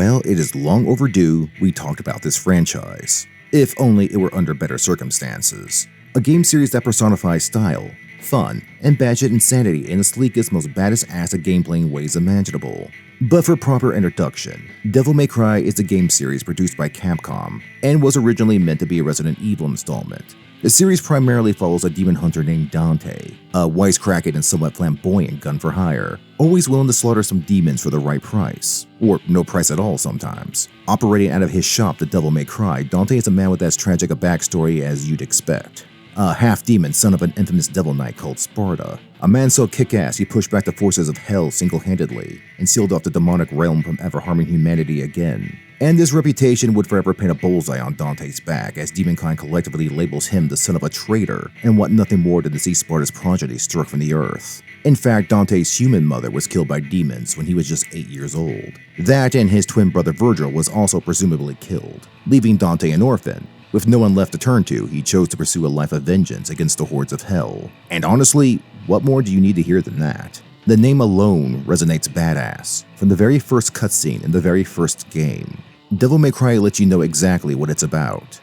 Well, it is long overdue we talked about this franchise. If only it were under better circumstances. A game series that personifies style, fun, and batshit insanity in the sleekest, most badass-ass of game-playing ways imaginable. But for proper introduction, Devil May Cry is a game series produced by Capcom, and was originally meant to be a Resident Evil installment. The series primarily follows a demon hunter named Dante, a wisecracking and somewhat flamboyant gun for hire, always willing to slaughter some demons for the right price, or no price at all sometimes. Operating out of his shop, the Devil May Cry, Dante is a man with as tragic a backstory as you'd expect. A half-demon son of an infamous devil knight called Sparta. A man so kick-ass he pushed back the forces of hell single-handedly and sealed off the demonic realm from ever harming humanity again. And this reputation would forever paint a bullseye on Dante's back as demonkind collectively labels him the son of a traitor and want nothing more than to see Sparta's progeny struck from the earth. In fact, Dante's human mother was killed by demons when he was just 8 years old. That and his twin brother Virgil was also presumably killed, leaving Dante an orphan. With no one left to turn to, he chose to pursue a life of vengeance against the hordes of hell. And honestly, what more do you need to hear than that? The name alone resonates badass, from the very first cutscene in the very first game. Devil May Cry lets you know exactly what it's about.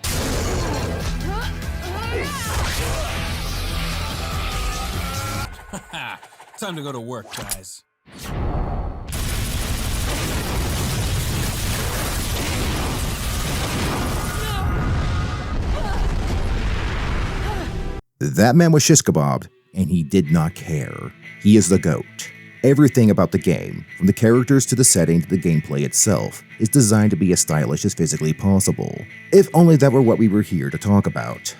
Time to go to work, guys. That man was shish kebabbed, and he did not care. He is the GOAT. Everything about the game, from the characters to the setting to the gameplay itself, is designed to be as stylish as physically possible. If only that were what we were here to talk about.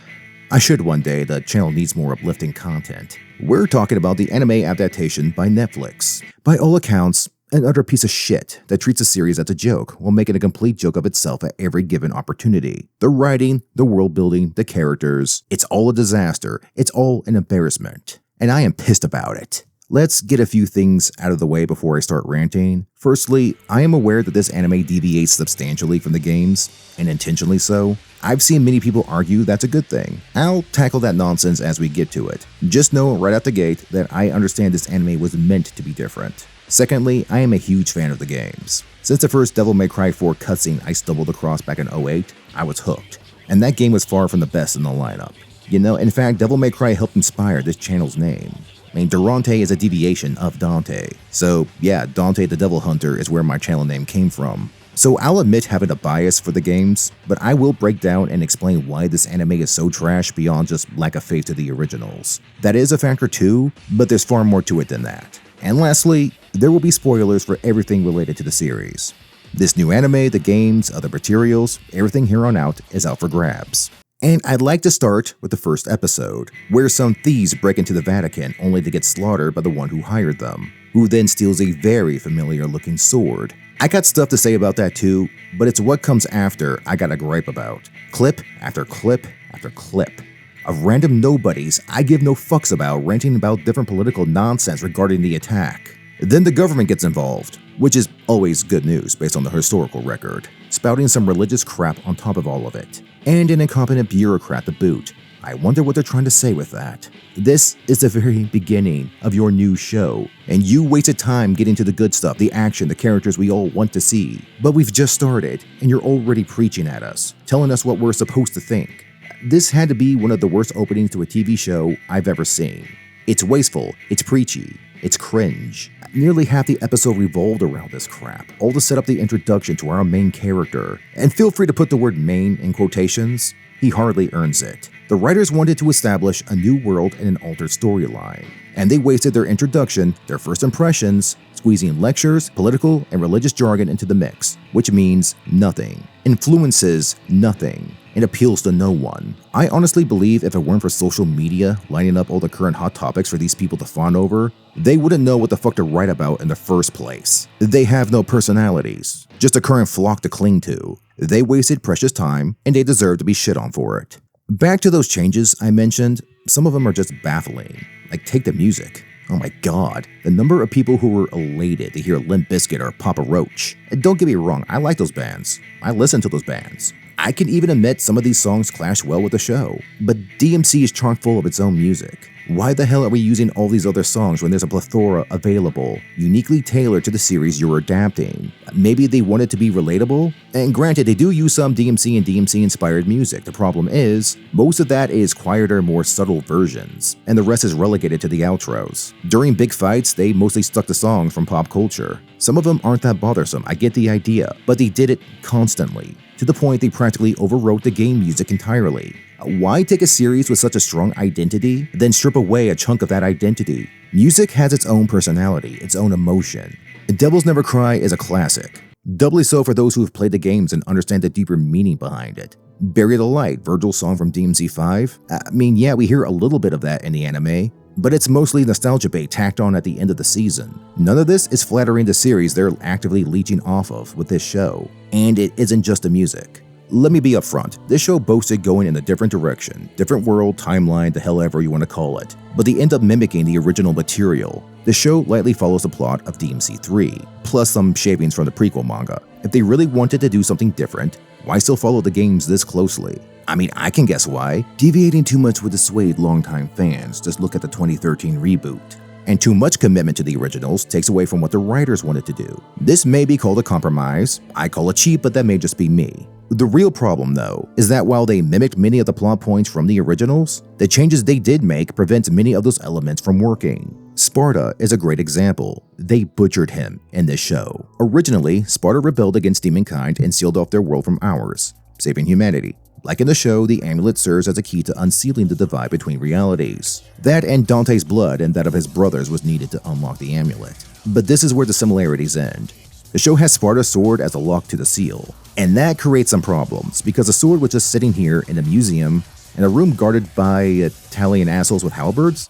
I should one day, the channel needs more uplifting content. We're talking about the anime adaptation by Netflix. By all accounts, an utter piece of shit that treats a series as a joke while making a complete joke of itself at every given opportunity. The writing, the world building, the characters, it's all a disaster, it's all an embarrassment. And I am pissed about it. Let's get a few things out of the way before I start ranting. Firstly, I am aware that this anime deviates substantially from the games, and intentionally so. I've seen many people argue that's a good thing. I'll tackle that nonsense as we get to it. Just know right out the gate that I understand this anime was meant to be different. Secondly, I am a huge fan of the games. Since the first Devil May Cry 4 cutscene I stumbled across back in 2008, I was hooked. And that game was far from the best in the lineup. You know, in fact, Devil May Cry helped inspire this channel's name. I mean, Durante is a deviation of Dante. So yeah, Dante the Devil Hunter is where my channel name came from. So I'll admit having a bias for the games, but I will break down and explain why this anime is so trash beyond just lack of faith to the originals. That is a factor too, but there's far more to it than that. And lastly, there will be spoilers for everything related to the series. This new anime, the games, other materials, everything here on out is out for grabs. And I'd like to start with the first episode, where some thieves break into the Vatican only to get slaughtered by the one who hired them, who then steals a very familiar looking sword. I got stuff to say about that too, but it's what comes after I got a gripe about. Clip after clip after clip of random nobodies I give no fucks about ranting about different political nonsense regarding the attack. Then the government gets involved, which is always good news based on the historical record, spouting some religious crap on top of all of it, and an incompetent bureaucrat to boot. I wonder what they're trying to say with that. This is the very beginning of your new show, and you wasted time getting to the good stuff, the action, the characters we all want to see. But we've just started, and you're already preaching at us, telling us what we're supposed to think. This had to be one of the worst openings to a TV show I've ever seen. It's wasteful, it's preachy, it's cringe. Nearly half the episode revolved around this crap, all to set up the introduction to our main character. And feel free to put the word main in quotations, he hardly earns it. The writers wanted to establish a new world and an altered storyline, and they wasted their introduction, their first impressions, squeezing lectures, political, and religious jargon into the mix, which means nothing, influences nothing, and appeals to no one. I honestly believe if it weren't for social media lining up all the current hot topics for these people to fawn over, they wouldn't know what the fuck to write about in the first place. They have no personalities, just a current flock to cling to. They wasted precious time, and they deserve to be shit on for it. Back to those changes I mentioned, some of them are just baffling. Like, take the music. Oh my god, the number of people who were elated to hear Limp Bizkit or Papa Roach. And don't get me wrong, I like those bands. I listen to those bands. I can even admit some of these songs clash well with the show, but DMC is chock full of its own music. Why the hell are we using all these other songs when there's a plethora available, uniquely tailored to the series you're adapting? Maybe they want it to be relatable? And granted, they do use some DMC and DMC-inspired music. The problem is, most of that is quieter, more subtle versions, and the rest is relegated to the outros. During big fights, they mostly stuck to songs from pop culture. Some of them aren't that bothersome, I get the idea, but they did it constantly, to the point they practically overwrote the game music entirely. Why take a series with such a strong identity, then strip away a chunk of that identity? Music has its own personality, its own emotion. Devils Never Cry is a classic, doubly so for those who have played the games and understand the deeper meaning behind it. Bury the Light, Virgil's song from DMC5? Yeah, we hear a little bit of that in the anime, but it's mostly nostalgia bait tacked on at the end of the season. None of this is flattering the series they're actively leeching off of with this show. And it isn't just the music. Let me be upfront, this show boasted going in a different direction, different world, timeline, the hell ever you want to call it, but they end up mimicking the original material. The show lightly follows the plot of DMC3, plus some shavings from the prequel manga. If they really wanted to do something different, why still follow the games this closely? I can guess why. Deviating too much would dissuade longtime fans, just look at the 2013 reboot. And too much commitment to the originals takes away from what the writers wanted to do. This may be called a compromise, I call it cheap, but that may just be me. The real problem, though, is that while they mimicked many of the plot points from the originals, the changes they did make prevent many of those elements from working. Sparta is a great example. They butchered him in this show. Originally, Sparta rebelled against demonkind and sealed off their world from ours, saving humanity. Like in the show, the amulet serves as a key to unsealing the divide between realities. That and Dante's blood and that of his brothers was needed to unlock the amulet. But this is where the similarities end. The show has Sparta's sword as a lock to the seal, and that creates some problems because the sword was just sitting here in a museum in a room guarded by Italian assholes with halberds.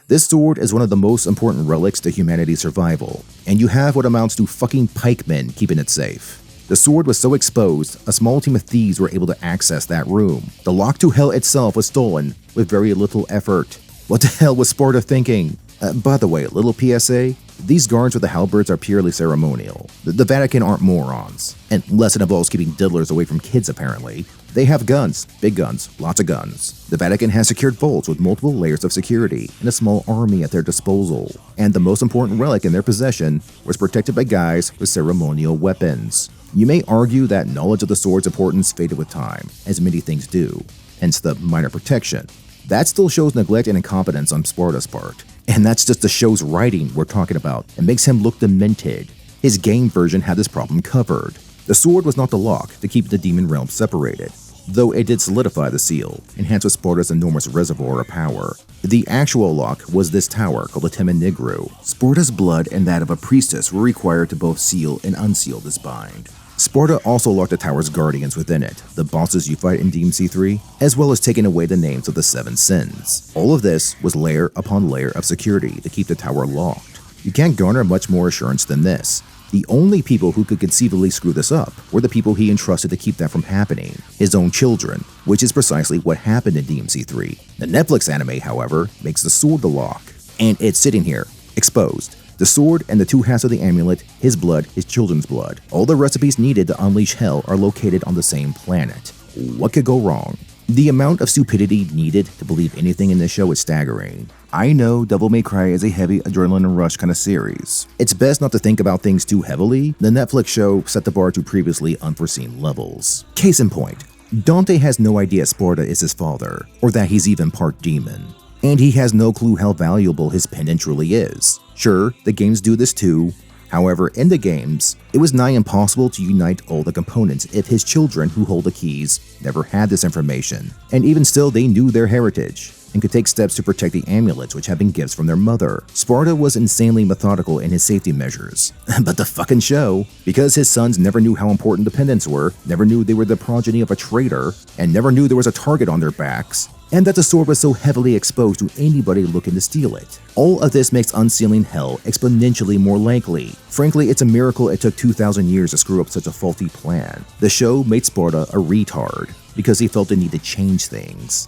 This sword is one of the most important relics to humanity's survival, and you have what amounts to fucking pikemen keeping it safe. The sword was so exposed, a small team of thieves were able to access that room. The lock to hell itself was stolen with very little effort. What the hell was Sparta thinking? By the way, little PSA, these guards with the halberds are purely ceremonial. The Vatican aren't morons, unless it involves keeping diddlers away from kids apparently. They have guns, big guns, lots of guns. The Vatican has secured vaults with multiple layers of security and a small army at their disposal. And the most important relic in their possession was protected by guys with ceremonial weapons. You may argue that knowledge of the sword's importance faded with time, as many things do, hence the minor protection. That still shows neglect and incompetence on Sparta's part. And that's just the show's writing we're talking about. It makes him look demented. His game version had this problem covered. The sword was not the lock to keep the demon realm separated, though it did solidify the seal, enhanced with Sparta's enormous reservoir of power. The actual lock was this tower called the Tema Nigru. Sparta's blood and that of a priestess were required to both seal and unseal this bind. Sparta also locked the tower's guardians within it, the bosses you fight in DMC3, as well as taking away the names of the 7 sins. All of this was layer upon layer of security to keep the tower locked. You can't garner much more assurance than this. The only people who could conceivably screw this up were the people he entrusted to keep that from happening, his own children, which is precisely what happened in DMC3. The Netflix anime, however, makes the sword the lock, and it's sitting here, exposed. The sword and the 2 halves of the amulet, his blood, his children's blood. All the recipes needed to unleash hell are located on the same planet. What could go wrong? The amount of stupidity needed to believe anything in this show is staggering. I know Devil May Cry is a heavy adrenaline rush kind of series. It's best not to think about things too heavily. The Netflix show set the bar to previously unforeseen levels. Case in point, Dante has no idea Sparta is his father, or that he's even part demon. And he has no clue how valuable his pendant truly is. Sure, the games do this too. However, in the games, it was nigh impossible to unite all the components if his children who hold the keys never had this information. And even still, they knew their heritage and could take steps to protect the amulets which had been gifts from their mother. Sparta was insanely methodical in his safety measures. But the fucking show, because his sons never knew how important the pendants were, never knew they were the progeny of a traitor, and never knew there was a target on their backs, and that the sword was so heavily exposed to anybody looking to steal it. All of this makes unsealing hell exponentially more likely. Frankly, it's a miracle it took 2,000 years to screw up such a faulty plan. The show made Sparta a retard because he felt the need to change things.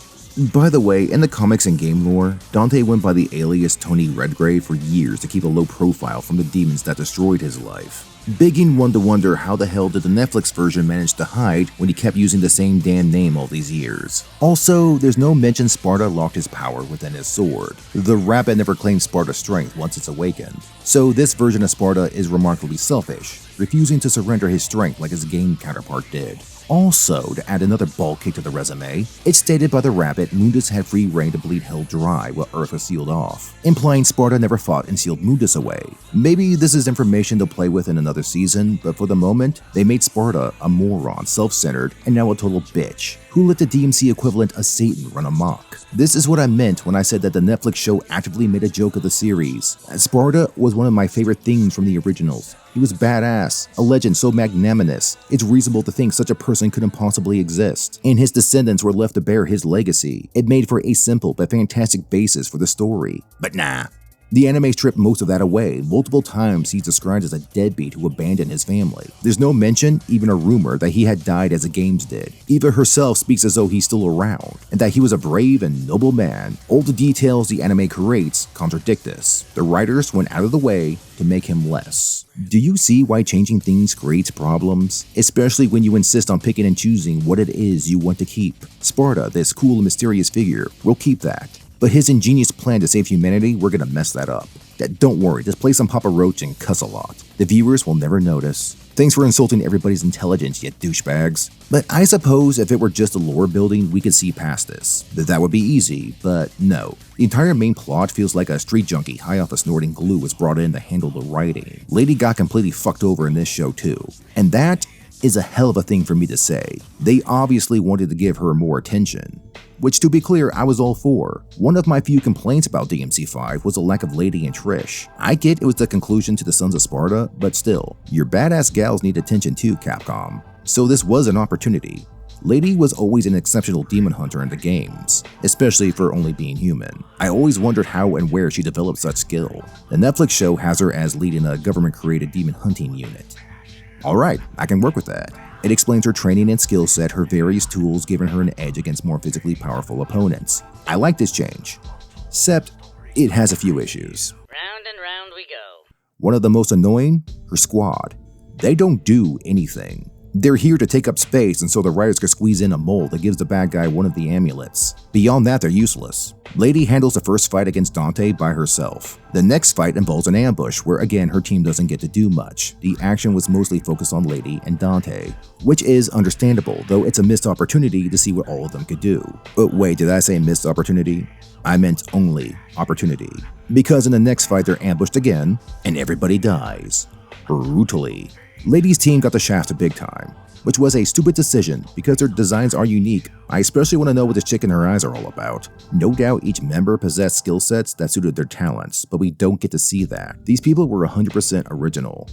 By the way, in the comics and game lore, Dante went by the alias Tony Redgrave for years to keep a low profile from the demons that destroyed his life. begging one to wonder how the hell did the Netflix version manage to hide when he kept using the same damn name all these years. Also, there's no mention Sparta locked his power within his sword. The rabbit never claimed Sparta's strength once it's awakened. So this version of Sparta is remarkably selfish, refusing to surrender his strength like his game counterpart did. Also, to add another ball kick to the resume, it's stated by the rabbit Mundus had free reign to bleed hell dry while Earth was sealed off, implying Sparta never fought and sealed Mundus away. Maybe this is information they'll play with in another season, but for the moment, they made Sparta a moron, self-centered, and now a total bitch, who let the DMC equivalent of Satan run amok. This is what I meant when I said that the Netflix show actively made a joke of the series. Sparta was one of my favorite themes from the originals. He was badass, a legend so magnanimous, it's reasonable to think such a person couldn't possibly exist, and his descendants were left to bear his legacy. It made for a simple but fantastic basis for the story. But nah. The anime stripped most of that away. Multiple times he's described as a deadbeat who abandoned his family. There's no mention, even a rumor, that he had died as the games did. Eva herself speaks as though he's still around, and that he was a brave and noble man. All the details the anime creates contradict this. The writers went out of the way to make him less. Do you see why changing things creates problems? Especially when you insist on picking and choosing what it is you want to keep. Sparta, this cool and mysterious figure, will keep that. But his ingenious plan to save humanity, we're gonna mess that up. Don't worry, just play some Papa Roach and cuss a lot. The viewers will never notice. Thanks for insulting everybody's intelligence, you douchebags. But I suppose if it were just a lore building, we could see past this. That would be easy, but no. The entire main plot feels like a street junkie high off of snorting glue was brought in to handle the writing. Lady got completely fucked over in this show too. And that is a hell of a thing for me to say. They obviously wanted to give her more attention. Which, to be clear, I was all for. One of my few complaints about DMC5 was the lack of Lady and Trish. I get it was the conclusion to the Sons of Sparta, but still, your badass gals need attention too, Capcom. So this was an opportunity. Lady was always an exceptional demon hunter in the games, especially for only being human. I always wondered how and where she developed such skill. The Netflix show has her as leading a government-created demon hunting unit. Alright, I can work with that. It explains her training and skill set, her various tools giving her an edge against more physically powerful opponents. I like this change. Except, it has a few issues. Round and round we go. One of the most annoying? Her squad. They don't do anything. They're here to take up space, and so the writers could squeeze in a mold that gives the bad guy one of the amulets. Beyond that, they're useless. Lady handles the first fight against Dante by herself. The next fight involves an ambush, where again her team doesn't get to do much. The action was mostly focused on Lady and Dante, which is understandable, though it's a missed opportunity to see what all of them could do. But wait, did I say missed opportunity? I meant only opportunity. Because in the next fight they're ambushed again, and everybody dies. Brutally. Lady's team got the shaft big time, which was a stupid decision because their designs are unique. I especially want to know what this chick in her eyes are all about. No doubt each member possessed skill sets that suited their talents, but we don't get to see that. These people were 100% original,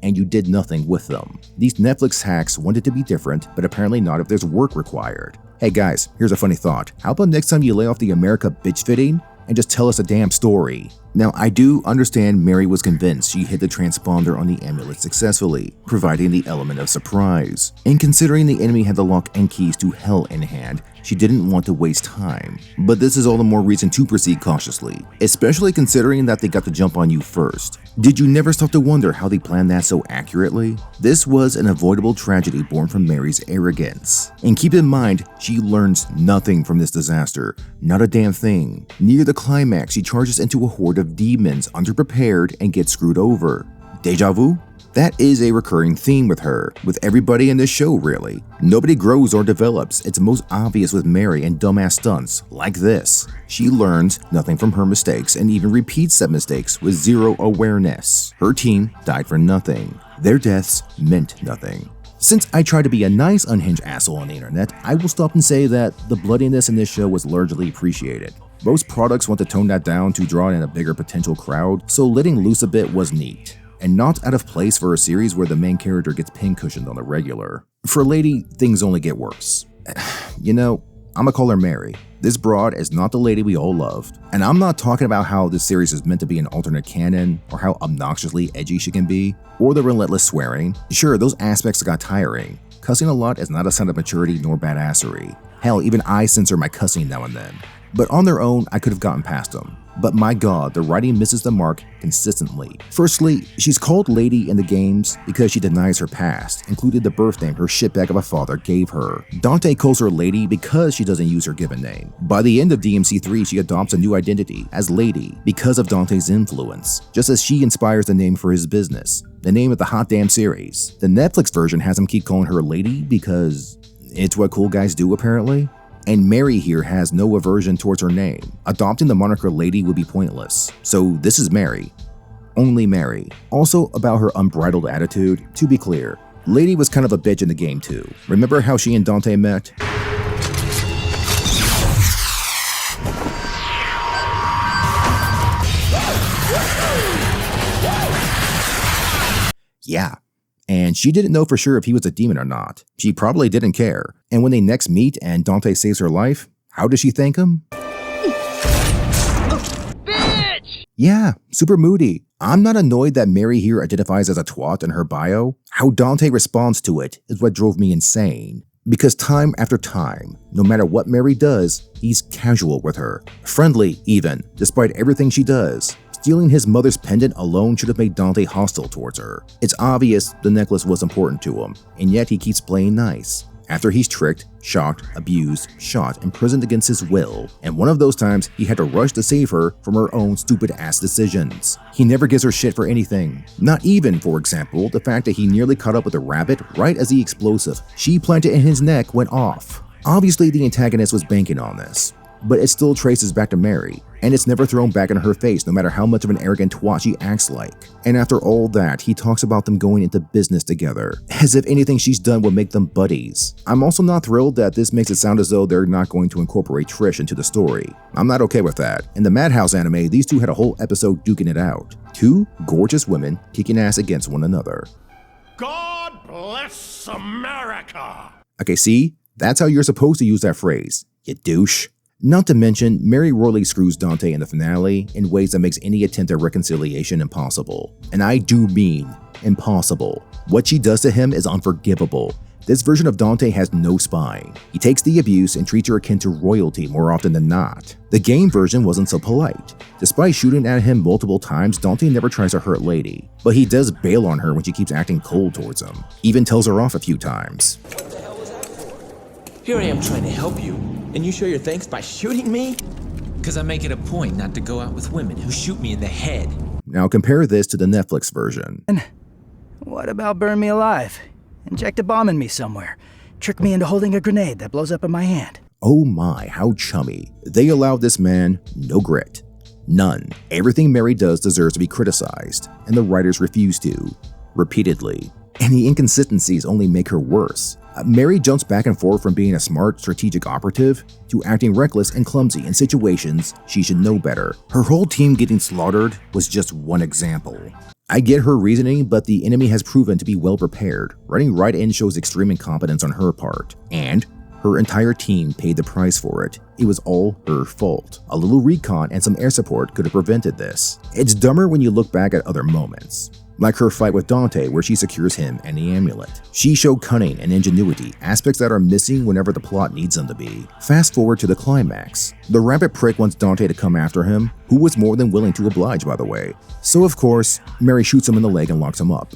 and you did nothing with them. These Netflix hacks wanted to be different, but apparently not if there's work required. Hey guys, here's a funny thought. How about next time you lay off the America bitch fitting and just tell us a damn story? Now, I do understand Mary was convinced she hit the transponder on the amulet successfully, providing the element of surprise. And considering the enemy had the lock and keys to hell in hand, she didn't want to waste time. But this is all the more reason to proceed cautiously, especially considering that they got the jump on you first. Did you never stop to wonder how they planned that so accurately? This was an avoidable tragedy born from Mary's arrogance. And keep in mind, she learns nothing from this disaster. Not a damn thing. Near the climax, she charges into a horde of demons underprepared and gets screwed over. Deja vu? That is a recurring theme with her, with everybody in this show really. Nobody grows or develops. It's most obvious with Mary and dumbass stunts, like this. She learns nothing from her mistakes and even repeats said mistakes with zero awareness. Her team died for nothing. Their deaths meant nothing. Since I try to be a nice unhinged asshole on the internet, I will stop and say that the bloodiness in this show was largely appreciated. Most products want to tone that down to draw in a bigger potential crowd, so letting loose a bit was neat. And not out of place for a series where the main character gets pincushioned on the regular. For Lady, things only get worse. You know, I'ma call her Mary. This broad is not the lady we all loved. And I'm not talking about how this series is meant to be an alternate canon, or how obnoxiously edgy she can be, or the relentless swearing. Sure, those aspects got tiring. Cussing a lot is not a sign of maturity nor badassery. Hell, even I censor my cussing now and then. But on their own, I could have gotten past them. but my god, the writing misses the mark consistently. Firstly, she's called Lady in the games because she denies her past, including the birth name her shitbag of a father gave her. Dante calls her Lady because she doesn't use her given name. By the end of DMC3, she adopts a new identity as Lady because of Dante's influence, just as she inspires the name for his business, the name of the hot damn series. The Netflix version has him keep calling her Lady because it's what cool guys do apparently. And Mary here has no aversion towards her name. Adopting the moniker Lady would be pointless. So this is Mary. Only Mary. Also about her unbridled attitude, to be clear, Lady was kind of a bitch in the game too. Remember how she and Dante met? Yeah. And she didn't know for sure if he was a demon or not. She probably didn't care. And when they next meet and Dante saves her life, how does she thank him? Bitch! Yeah, super moody. I'm not annoyed that Mary here identifies as a twat in her bio. How Dante responds to it is what drove me insane. Because time after time, no matter what Mary does, he's casual with her. Friendly, even, despite everything she does. Stealing his mother's pendant alone should have made Dante hostile towards her. It's obvious the necklace was important to him, and yet he keeps playing nice. After he's tricked, shocked, abused, shot, imprisoned against his will, and one of those times he had to rush to save her from her own stupid-ass decisions. He never gives her shit for anything. Not even, for example, the fact that he nearly caught up with a rabbit right as the explosive she planted in his neck went off. Obviously, the antagonist was banking on this, but it still traces back to Mary, and it's never thrown back in her face no matter how much of an arrogant twat she acts like. And after all that, he talks about them going into business together, as if anything she's done would make them buddies. I'm also not thrilled that this makes it sound as though they're not going to incorporate Trish into the story. I'm not okay with that. In the Madhouse anime, these two had a whole episode duking it out. Two gorgeous women kicking ass against one another. God bless America! Okay, see? That's how you're supposed to use that phrase, you douche. Not to mention, Mary royally screws Dante in the finale in ways that makes any attempt at reconciliation impossible. And I do mean impossible. What she does to him is unforgivable. This version of Dante has no spine. He takes the abuse and treats her akin to royalty more often than not. The game version wasn't so polite. Despite shooting at him multiple times, Dante never tries to hurt Lady. But he does bail on her when she keeps acting cold towards him. Even tells her off a few times. Here I am trying to help you, and you show your thanks by shooting me? Because I make it a point not to go out with women who shoot me in the head. Now compare this to the Netflix version. What about burn me alive? Inject a bomb in me somewhere. Trick me into holding a grenade that blows up in my hand. Oh my, how chummy. They allow this man no grit. None. Everything Mary does deserves to be criticized, and the writers refuse to. Repeatedly. And the inconsistencies only make her worse. Mary jumps back and forth from being a smart, strategic operative to acting reckless and clumsy in situations she should know better. Her whole team getting slaughtered was just one example. I get her reasoning, but the enemy has proven to be well prepared. Running right in shows extreme incompetence on her part. And her entire team paid the price for it. It was all her fault. A little recon and some air support could have prevented this. It's dumber when you look back at other moments. Like her fight with Dante where she secures him and the amulet. She showed cunning and ingenuity, aspects that are missing whenever the plot needs them to be. Fast forward to the climax. The rabbit prick wants Dante to come after him, who was more than willing to oblige by the way. So of course, Mary shoots him in the leg and locks him up.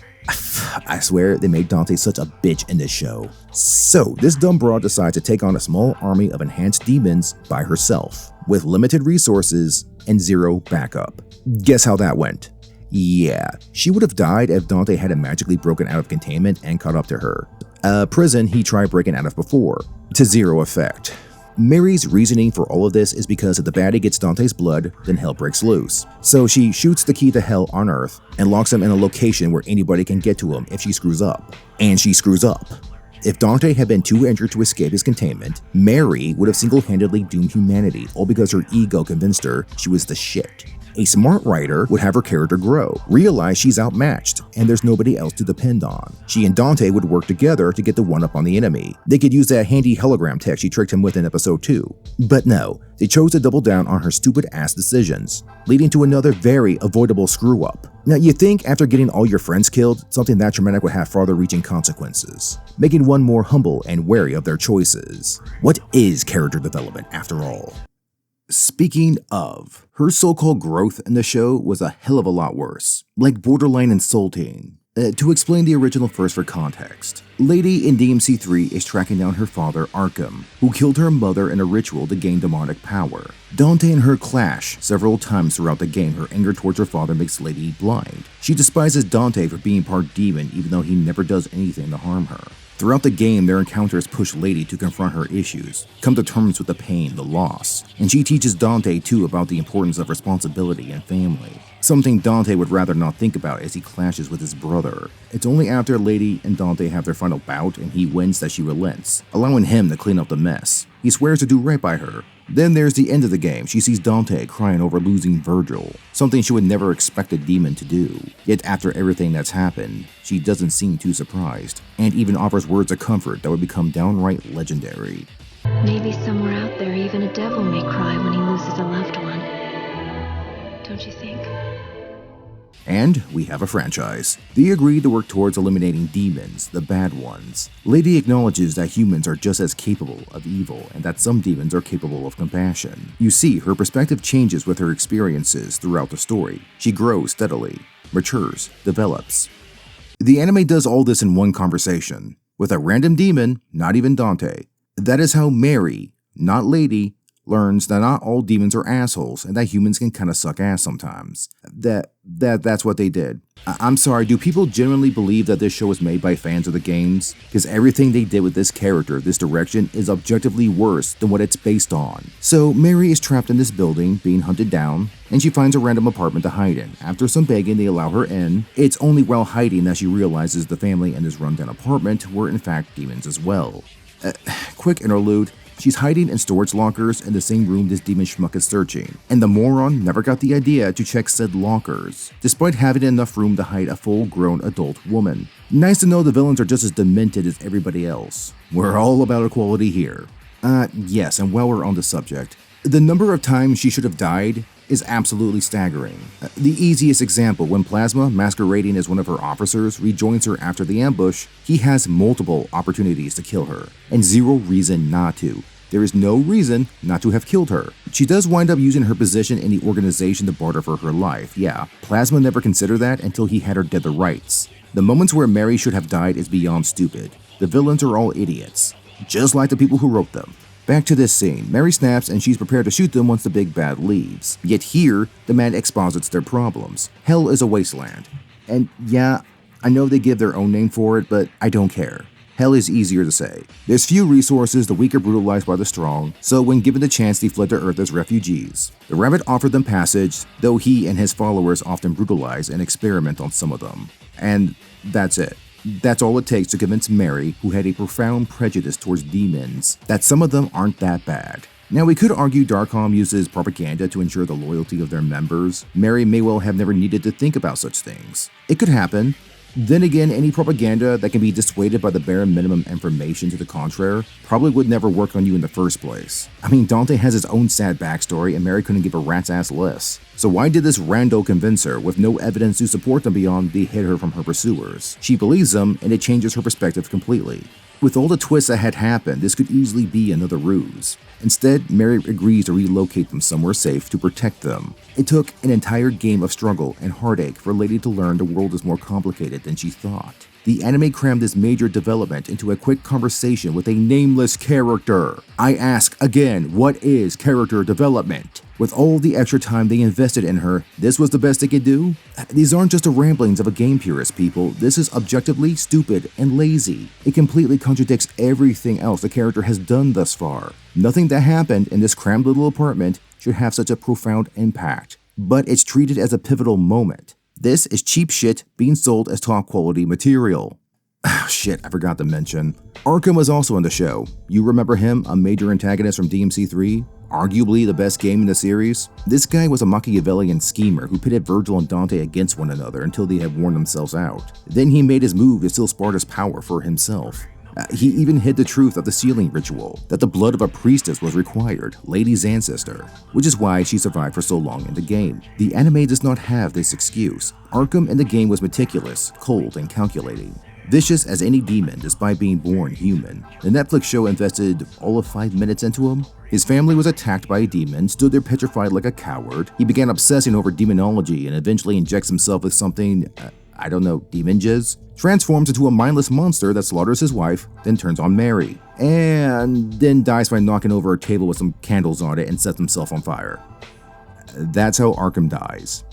I swear they made Dante such a bitch in this show. So this dumb broad decides to take on a small army of enhanced demons by herself, with limited resources and zero backup. Guess how that went? Yeah, she would have died if Dante hadn't magically broken out of containment and caught up to her. A prison he tried breaking out of before, to zero effect. Mary's reasoning for all of this is because if the baddie gets Dante's blood, then hell breaks loose. So she shoots the key to hell on Earth and locks him in a location where anybody can get to him if she screws up. And she screws up. If Dante had been too injured to escape his containment, Mary would have single-handedly doomed humanity, all because her ego convinced her she was the shit. A smart writer would have her character grow, realize she's outmatched, and there's nobody else to depend on. She and Dante would work together to get the one-up on the enemy. They could use that handy hologram tech she tricked him with in episode 2. But no, they chose to double down on her stupid-ass decisions, leading to another very avoidable screw-up. Now you'd think after getting all your friends killed, something that traumatic would have farther-reaching consequences, making one more humble and wary of their choices. What is character development after all? Speaking of, her so-called growth in the show was a hell of a lot worse, like borderline insulting. To explain the original first for context, Lady in DMC3 is tracking down her father Arkham, who killed her mother in a ritual to gain demonic power. Dante and her clash several times throughout the game. Her anger towards her father makes Lady blind. She despises Dante for being part demon even though he never does anything to harm her. Throughout the game, their encounters push Lady to confront her issues, come to terms with the pain, the loss, and she teaches Dante too about the importance of responsibility and family. Something Dante would rather not think about as he clashes with his brother. It's only after Lady and Dante have their final bout and he wins that she relents, allowing him to clean up the mess. He swears to do right by her. Then there's the end of the game. She sees Dante crying over losing Virgil, something she would never expect a demon to do. Yet after everything that's happened, she doesn't seem too surprised, and even offers words of comfort that would become downright legendary. Maybe somewhere out there even a devil may cry when he loses a loved one. Don't you think? And we have a franchise. They agreed to work towards eliminating demons, the bad ones. Lady acknowledges that humans are just as capable of evil and that some demons are capable of compassion. You see, her perspective changes with her experiences throughout the story. She grows steadily, matures, develops. The anime does all this in one conversation, with a random demon, not even Dante. That is how Mary, not Lady, learns that not all demons are assholes and that humans can kinda suck ass sometimes. That's what they did. I'm sorry, do people genuinely believe that this show was made by fans of the games? Because everything they did with this character, this direction, is objectively worse than what it's based on. So Mary is trapped in this building, being hunted down, and she finds a random apartment to hide in. After some begging, they allow her in. It's only while hiding that she realizes the family in this rundown apartment were in fact demons as well. Quick interlude. She's hiding in storage lockers in the same room this demon schmuck is searching, and the moron never got the idea to check said lockers, despite having enough room to hide a full-grown adult woman. Nice to know the villains are just as demented as everybody else. We're all about equality here. Yes, and while we're on the subject, the number of times she should have died is absolutely staggering. The easiest example, when Plasma, masquerading as one of her officers, rejoins her after the ambush, he has multiple opportunities to kill her, and zero reason not to. There is no reason not to have killed her. She does wind up using her position in the organization to barter for her life, yeah. Plasma never considered that until he had her dead to rights. The moments where Mary should have died is beyond stupid. The villains are all idiots, just like the people who wrote them. Back to this scene, Mary snaps and she's prepared to shoot them once the big bad leaves. Yet here, the man exposits their problems. Hell is a wasteland. And yeah, I know they give their own name for it, but I don't care. Hell is easier to say. There's few resources, the weak are brutalized by the strong, so when given the chance they fled to Earth as refugees. The rabbit offered them passage, though he and his followers often brutalize and experiment on some of them. And that's it. That's all it takes to convince Mary, who had a profound prejudice towards demons, that some of them aren't that bad. Now we could argue Arkham uses propaganda to ensure the loyalty of their members. Mary may well have never needed to think about such things. It could happen. Then again, any propaganda that can be dissuaded by the bare minimum information to the contrary probably would never work on you in the first place. I mean, Dante has his own sad backstory and Mary couldn't give a rat's ass less. So why did this rando convince her with no evidence to support them beyond they hid her from her pursuers? She believes them and it changes her perspective completely. With all the twists that had happened, this could easily be another ruse. Instead, Mary agrees to relocate them somewhere safe to protect them. It took an entire game of struggle and heartache for Lady to learn the world is more complicated than she thought. The anime crammed this major development into a quick conversation with a nameless character. I ask again, what is character development? With all the extra time they invested in her, this was the best they could do? These aren't just the ramblings of a game purist, people. This is objectively stupid and lazy. It completely contradicts everything else the character has done thus far. Nothing that happened in this crammed little apartment should have such a profound impact, but it's treated as a pivotal moment. This is cheap shit being sold as top quality material. Oh shit, I forgot to mention. Arkham was also in the show. You remember him, a major antagonist from DMC3? Arguably the best game in the series? This guy was a Machiavellian schemer who pitted Virgil and Dante against one another until they had worn themselves out. Then he made his move to steal Sparta's power for himself. He even hid the truth of the sealing ritual, that the blood of a priestess was required, Lady's ancestor, which is why she survived for so long in the game. The anime does not have this excuse. Arkham in the game was meticulous, cold, and calculating. Vicious as any demon despite being born human. The Netflix show invested all of 5 minutes into him. His family was attacked by a demon, stood there petrified like a coward. He began obsessing over demonology and eventually injects himself with something, I don't know, demon jizz? Transforms into a mindless monster that slaughters his wife, then turns on Mary, and then dies by knocking over a table with some candles on it and sets himself on fire. That's how Arkham dies.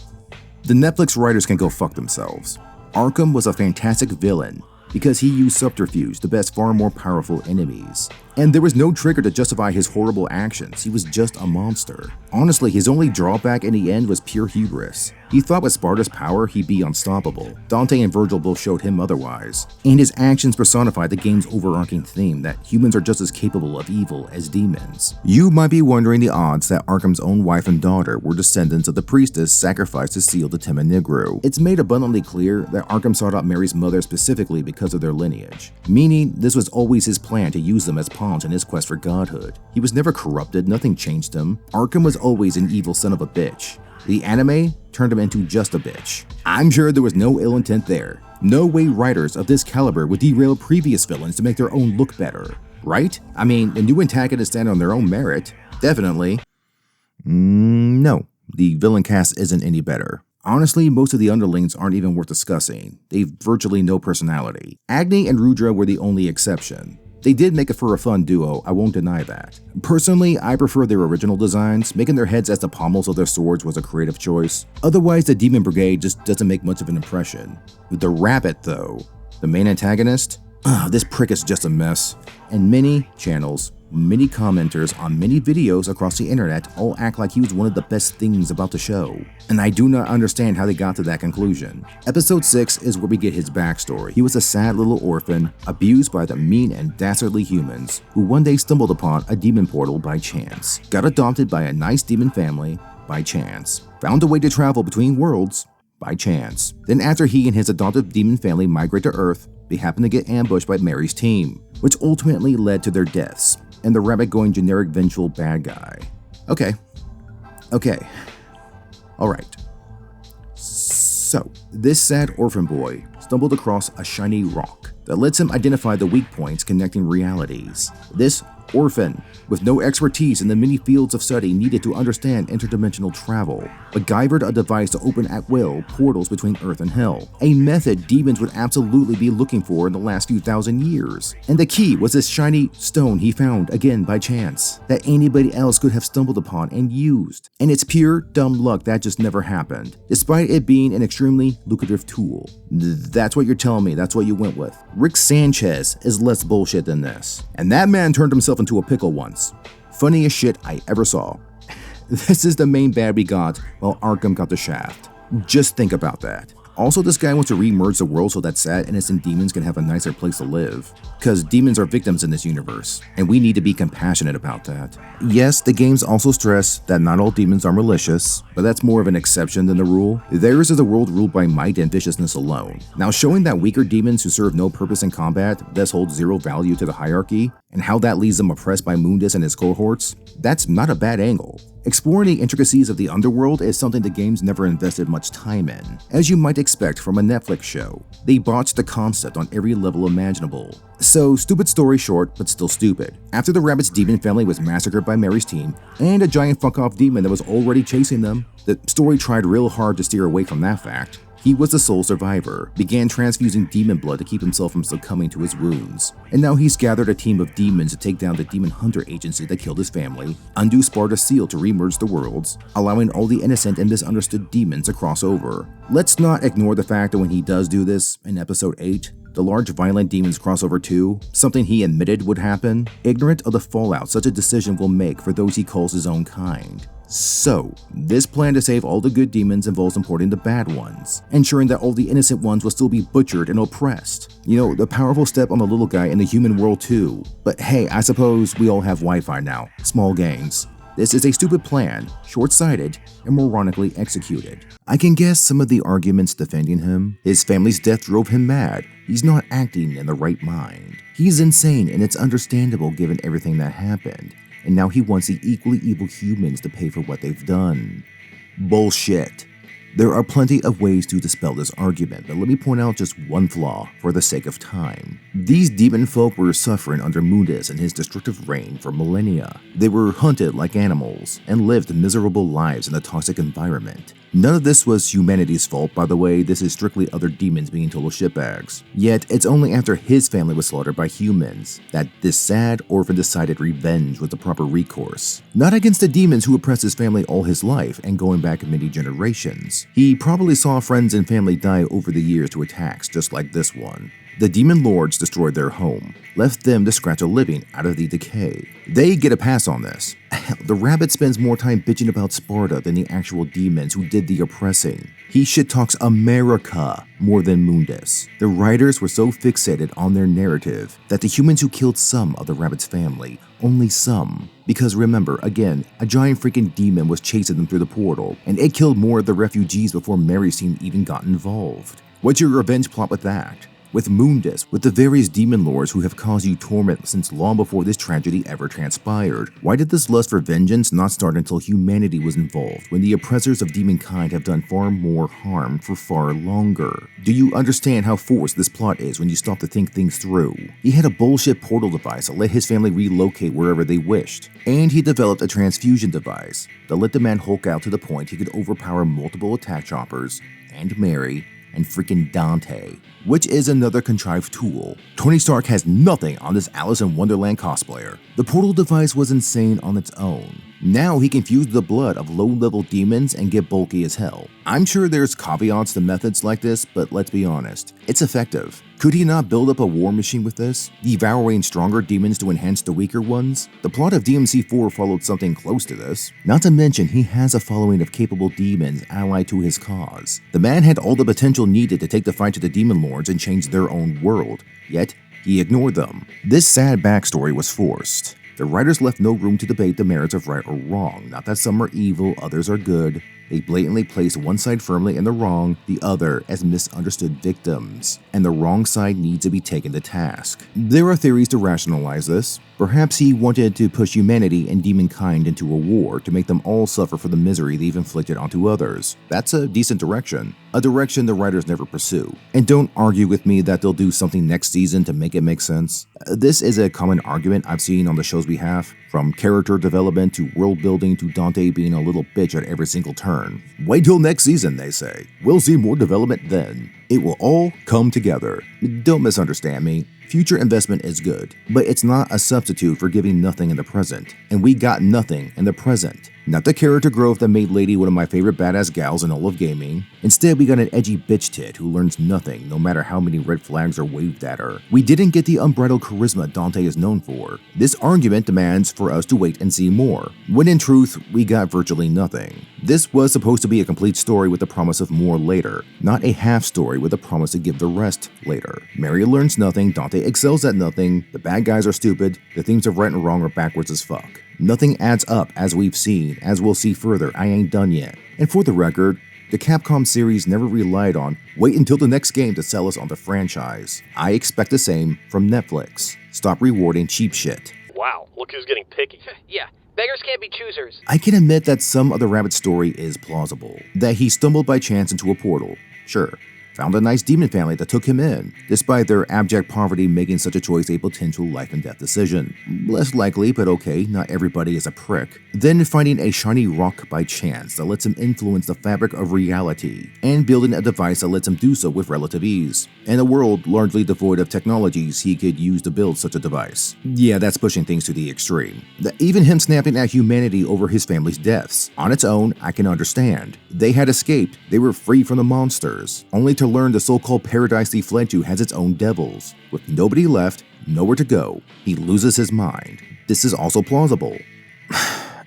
The Netflix writers can go fuck themselves. Arkham was a fantastic villain because he used subterfuge to best far more powerful enemies. And there was no trigger to justify his horrible actions. He was just a monster. Honestly, his only drawback in the end was pure hubris. He thought with Sparta's power, he'd be unstoppable. Dante and Virgil both showed him otherwise. And his actions personified the game's overarching theme that humans are just as capable of evil as demons. You might be wondering the odds that Arkham's own wife and daughter were descendants of the priestess sacrificed to seal the Tema Negro. It's made abundantly clear that Arkham sought out Mary's mother specifically because of their lineage, meaning this was always his plan to use them as pawns in his quest for godhood. He was never corrupted, nothing changed him. Arkham was always an evil son of a bitch. The anime turned him into just a bitch. I'm sure there was no ill intent there. No way writers of this caliber would derail previous villains to make their own look better, right? I mean, the new antagonists stand on their own merit, definitely. No, the villain cast isn't any better. Honestly, most of the underlings aren't even worth discussing. They've virtually no personality. Agni and Rudra were the only exception. They did make it for a fun duo, I won't deny that. Personally, I prefer their original designs. Making their heads as the pommels of their swords was a creative choice. Otherwise, the Demon Brigade just doesn't make much of an impression. The Rabbit, though, the main antagonist, this prick is just a mess. And many channels, many commenters on many videos across the internet all act like he was one of the best things about the show. And I do not understand how they got to that conclusion. Episode 6 is where we get his backstory. He was a sad little orphan, abused by the mean and dastardly humans, who one day stumbled upon a demon portal by chance. Got adopted by a nice demon family by chance. Found a way to travel between worlds by chance. Then after he and his adoptive demon family migrate to Earth, they happen to get ambushed by Mary's team, which ultimately led to their deaths, and the rabbit going generic vengeful bad guy. Okay. Alright. So, this sad orphan boy stumbled across a shiny rock that lets him identify the weak points connecting realities. This orphan, with no expertise in the many fields of study needed to understand interdimensional travel, MacGyvered a device to open at will portals between Earth and Hell, a method demons would absolutely be looking for in the last few thousand years. And the key was this shiny stone he found, again by chance, that anybody else could have stumbled upon and used. And it's pure dumb luck that just never happened, despite it being an extremely lucrative tool. That's what you're telling me, that's what you went with. Rick Sanchez is less bullshit than this. And that man turned himself into a pickle once. Funniest shit I ever saw. This is the main bad we got while Arkham got the shaft. Just think about that. Also, this guy wants to re-merge the world so that sad, innocent demons can have a nicer place to live. Because demons are victims in this universe, and we need to be compassionate about that. Yes, the games also stress that not all demons are malicious, but that's more of an exception than the rule. Theirs is a world ruled by might and viciousness alone. Now, showing that weaker demons who serve no purpose in combat thus hold zero value to the hierarchy, and how that leaves them oppressed by Mundus and his cohorts, that's not a bad angle. Exploring the intricacies of the underworld is something the games never invested much time in, as you might expect from a Netflix show. They botched the concept on every level imaginable. So, stupid story short, but still stupid. After the rabbit's demon family was massacred by Mary's team, and a giant fuck-off demon that was already chasing them, the story tried real hard to steer away from that fact. He was the sole survivor, began transfusing demon blood to keep himself from succumbing to his wounds, and now he's gathered a team of demons to take down the demon hunter agency that killed his family, undo Sparta's seal to remerge the worlds, allowing all the innocent and misunderstood demons to cross over. Let's not ignore the fact that when he does do this, in episode 8, the large violent demons cross over too, something he admitted would happen, ignorant of the fallout such a decision will make for those he calls his own kind. So, this plan to save all the good demons involves importing the bad ones, ensuring that all the innocent ones will still be butchered and oppressed. You know, the powerful step on the little guy in the human world too. But hey, I suppose we all have Wi-Fi now. Small gains. This is a stupid plan, short-sighted, and moronically executed. I can guess some of the arguments defending him. His family's death drove him mad. He's not acting in the right mind. He's insane, and it's understandable given everything that happened. And now he wants the equally evil humans to pay for what they've done. Bullshit. There are plenty of ways to dispel this argument, but let me point out just one flaw for the sake of time. These demon folk were suffering under Mundus and his destructive reign for millennia. They were hunted like animals and lived miserable lives in a toxic environment. None of this was humanity's fault, by the way. This is strictly other demons being total shitbags. Yet, it's only after his family was slaughtered by humans that this sad orphan decided revenge was the proper recourse. Not against the demons who oppressed his family all his life and going back many generations. He probably saw friends and family die over the years to attacks just like this one. The demon lords destroyed their home, left them to scratch a living out of the decay. They get a pass on this. The rabbit spends more time bitching about Sparta than the actual demons who did the oppressing. He shit-talks America more than Mundus. The writers were so fixated on their narrative that the humans who killed some of the rabbit's family, only some. Because remember, again, a giant freaking demon was chasing them through the portal, and it killed more of the refugees before Mary's team even got involved. What's your revenge plot with that? With Mundus, with the various demon lords who have caused you torment since long before this tragedy ever transpired. Why did this lust for vengeance not start until humanity was involved, when the oppressors of demonkind have done far more harm for far longer? Do you understand how forced this plot is when you stop to think things through? He had a bullshit portal device that let his family relocate wherever they wished, and he developed a transfusion device that let the man Hulk out to the point he could overpower multiple attack choppers, and Mary, and freaking Dante, which is another contrived tool. Tony Stark has nothing on this Alice in Wonderland cosplayer. The portal device was insane on its own. Now he can fuse the blood of low-level demons and get bulky as hell. I'm sure there's caveats to methods like this, but let's be honest, it's effective. Could he not build up a war machine with this, devouring stronger demons to enhance the weaker ones? The plot of DMC4 followed something close to this. Not to mention, he has a following of capable demons allied to his cause. The man had all the potential needed to take the fight to the demon lords and change their own world, yet he ignored them. This sad backstory was forced. The writers left no room to debate the merits of right or wrong, not that some are evil, others are good. They blatantly place one side firmly in the wrong, the other as misunderstood victims, and the wrong side needs to be taken to task. There are theories to rationalize this. Perhaps he wanted to push humanity and demonkind into a war to make them all suffer for the misery they've inflicted onto others. That's a decent direction. A direction the writers never pursue. And don't argue with me that they'll do something next season to make it make sense. This is a common argument I've seen on the show's behalf, from character development to world building to Dante being a little bitch at every single turn. Wait till next season, they say. We'll see more development then. It will all come together. Don't misunderstand me. Future investment is good, but it's not a substitute for giving nothing in the present. And we got nothing in the present. Not the character growth that made Lady one of my favorite badass gals in all of gaming. Instead, we got an edgy bitch tit who learns nothing no matter how many red flags are waved at her. We didn't get the unbridled charisma Dante is known for. This argument demands for us to wait and see more, when in truth, we got virtually nothing. This was supposed to be a complete story with the promise of more later, not a half story with the promise to give the rest later. Mary learns nothing, Dante excels at nothing, the bad guys are stupid, the themes of right and wrong are backwards as fuck. Nothing adds up, as we've seen, as we'll see further. I ain't done yet. And for the record, the Capcom series never relied on wait until the next game to sell us on the franchise. I expect the same from Netflix. Stop rewarding cheap shit. Wow, look who's getting picky. Yeah, beggars can't be choosers. I can admit that some of the rabbit story is plausible. That he stumbled by chance into a portal. Sure. Found a nice demon family that took him in, despite their abject poverty making such a choice a potential life and death decision. Less likely, but okay, not everybody is a prick. Then finding a shiny rock by chance that lets him influence the fabric of reality, and building a device that lets him do so with relative ease. In a world largely devoid of technologies he could use to build such a device. Yeah, that's pushing things to the extreme. Even him snapping at humanity over his family's deaths. On its own, I can understand. They had escaped, they were free from the monsters, only to learn the so-called paradise they fled to has its own devils. With nobody left, nowhere to go, he loses his mind. This is also plausible.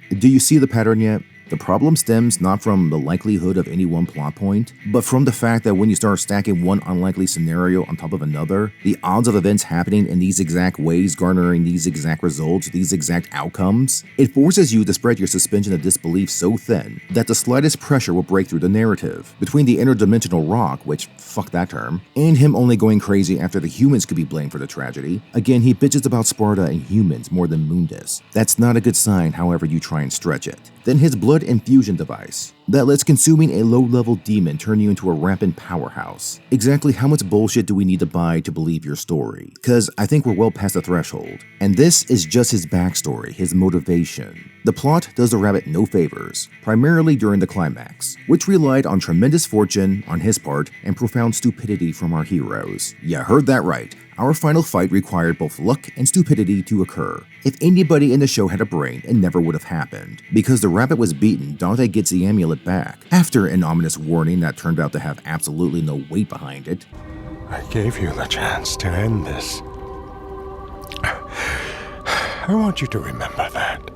Do you see the pattern yet? The problem stems not from the likelihood of any one plot point, but from the fact that when you start stacking one unlikely scenario on top of another, the odds of events happening in these exact ways, garnering these exact results, these exact outcomes, it forces you to spread your suspension of disbelief so thin that the slightest pressure will break through the narrative. Between the interdimensional rock, which, fuck that term, and him only going crazy after the humans could be blamed for the tragedy, again he bitches about Sparta and humans more than Mundus. That's not a good sign however you try and stretch it. Then his blood blood infusion device that lets consuming a low-level demon turn you into a rampant powerhouse. Exactly how much bullshit do we need to buy to believe your story? Cause I think we're well past the threshold. And this is just his backstory, his motivation. The plot does the rabbit no favors, primarily during the climax, which relied on tremendous fortune on his part and profound stupidity from our heroes. Yeah, heard that right. Our final fight required both luck and stupidity to occur. If anybody in the show had a brain, it never would have happened. Because the rabbit was beaten, Dante gets the amulet back, after an ominous warning that turned out to have absolutely no weight behind it. I gave you the chance to end this. I want you to remember that.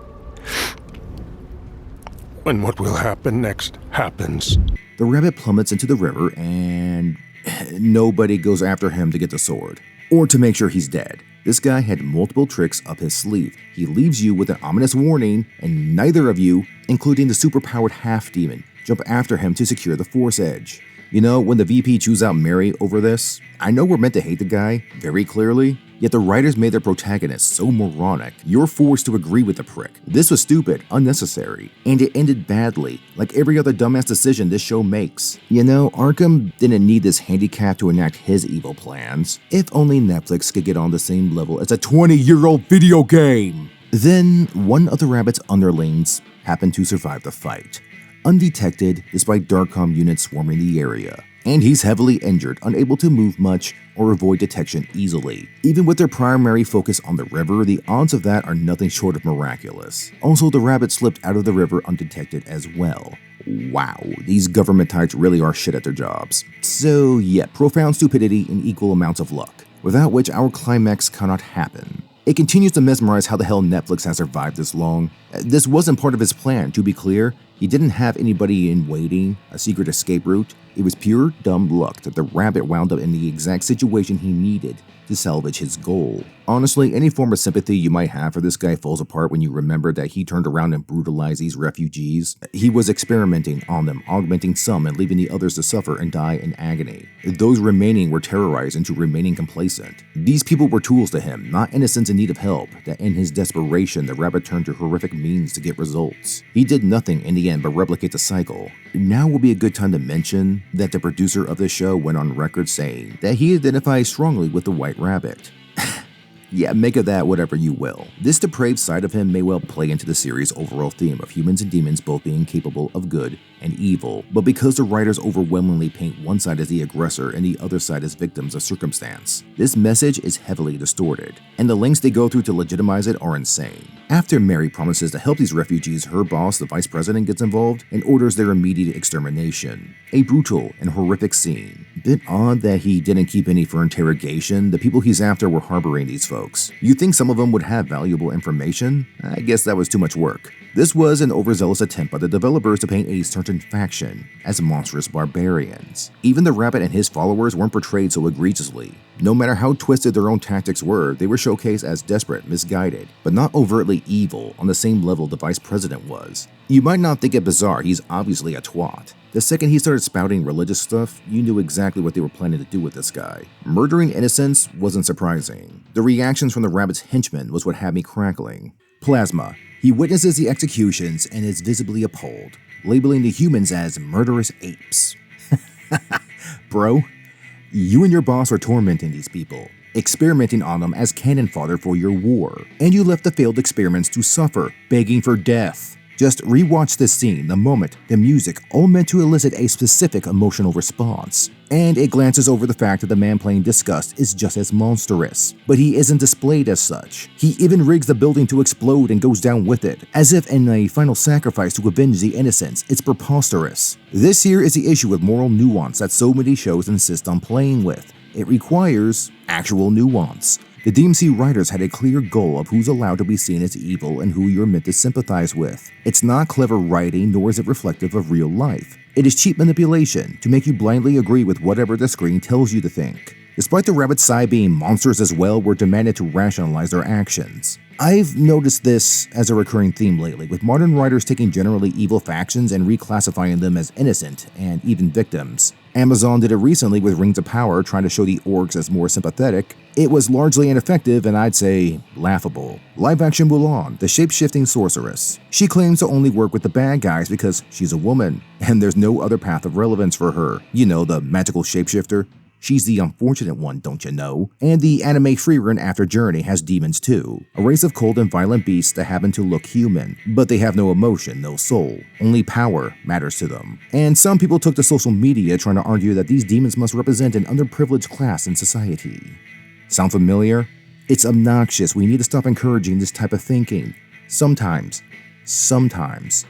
When what will happen next happens. The rabbit plummets into the river and nobody goes after him to get the sword, or to make sure he's dead. This guy had multiple tricks up his sleeve. He leaves you with an ominous warning, and neither of you, including the superpowered half-demon, jump after him to secure the Force Edge. You know, when the VP chews out Mary over this, I know we're meant to hate the guy, very clearly, yet the writers made their protagonist so moronic, you're forced to agree with the prick. This was stupid, unnecessary, and it ended badly, like every other dumbass decision this show makes. You know, Arkham didn't need this handicap to enact his evil plans. If only Netflix could get on the same level as a 20-year-old video game! Then, one of the rabbit's underlings happened to survive the fight, undetected despite Darkcom units swarming the area. And he's heavily injured, unable to move much or avoid detection easily. Even with their primary focus on the river, the odds of that are nothing short of miraculous. Also, the rabbit slipped out of the river undetected as well. Wow, these government types really are shit at their jobs. So yeah, profound stupidity and equal amounts of luck, without which our climax cannot happen. It continues to mesmerize how the hell Netflix has survived this long. This wasn't part of his plan, to be clear. He didn't have anybody in waiting, a secret escape route. It was pure dumb luck that the rabbit wound up in the exact situation he needed to salvage his goal. Honestly, any form of sympathy you might have for this guy falls apart when you remember that he turned around and brutalized these refugees. He was experimenting on them, augmenting some and leaving the others to suffer and die in agony. Those remaining were terrorized into remaining complacent. These people were tools to him, not innocents in need of help, that in his desperation the rabbit turned to horrific means to get results. He did nothing in the end but replicate the cycle. Now would be a good time to mention that the producer of the show went on record saying that he identifies strongly with the White Rabbit. Yeah, make of that whatever you will. This depraved side of him may well play into the series' overall theme of humans and demons both being capable of good and evil, but because the writers overwhelmingly paint one side as the aggressor and the other side as victims of circumstance, this message is heavily distorted, and the lengths they go through to legitimize it are insane. After Mary promises to help these refugees, her boss, the vice president, gets involved and orders their immediate extermination. A brutal and horrific scene. Bit odd that he didn't keep any for interrogation. The people he's after were harboring these folks. You'd think some of them would have valuable information? I guess that was too much work. This was an overzealous attempt by the developers to paint a certain faction as monstrous barbarians. Even the rabbit and his followers weren't portrayed so egregiously. No matter how twisted their own tactics were, they were showcased as desperate, misguided, but not overtly evil on the same level the vice president was. You might not think it bizarre, he's obviously a twat. The second he started spouting religious stuff, you knew exactly what they were planning to do with this guy. Murdering innocents wasn't surprising. The reactions from the rabbit's henchmen was what had me crackling. Plasma. He witnesses the executions and is visibly appalled, labeling the humans as murderous apes. Bro, you and your boss are tormenting these people, experimenting on them as cannon fodder for your war, and you left the failed experiments to suffer, begging for death. Just rewatch this scene, the moment, the music, all meant to elicit a specific emotional response. And it glances over the fact that the man playing disgust is just as monstrous. But he isn't displayed as such. He even rigs the building to explode and goes down with it, as if in a final sacrifice to avenge the innocents. It's preposterous. This here is the issue with moral nuance that so many shows insist on playing with. It requires actual nuance. The DMC writers had a clear goal of who's allowed to be seen as evil and who you're meant to sympathize with. It's not clever writing, nor is it reflective of real life. It is cheap manipulation to make you blindly agree with whatever the screen tells you to think. Despite the rabbit's side being monsters as well, we're demanded to rationalize their actions. I've noticed this as a recurring theme lately, with modern writers taking generally evil factions and reclassifying them as innocent and even victims. Amazon did it recently with Rings of Power, trying to show the orcs as more sympathetic. It was largely ineffective and I'd say laughable. Live-action Mulan, the shape-shifting sorceress. She claims to only work with the bad guys because she's a woman, and there's no other path of relevance for her. You know, the magical shapeshifter. She's the unfortunate one, don't you know? And the anime freerun After Journey has demons too, a race of cold and violent beasts that happen to look human, but they have no emotion, no soul. Only power matters to them. And some people took to social media trying to argue that these demons must represent an underprivileged class in society. Sound familiar? It's obnoxious. We need to stop encouraging this type of thinking. Sometimes,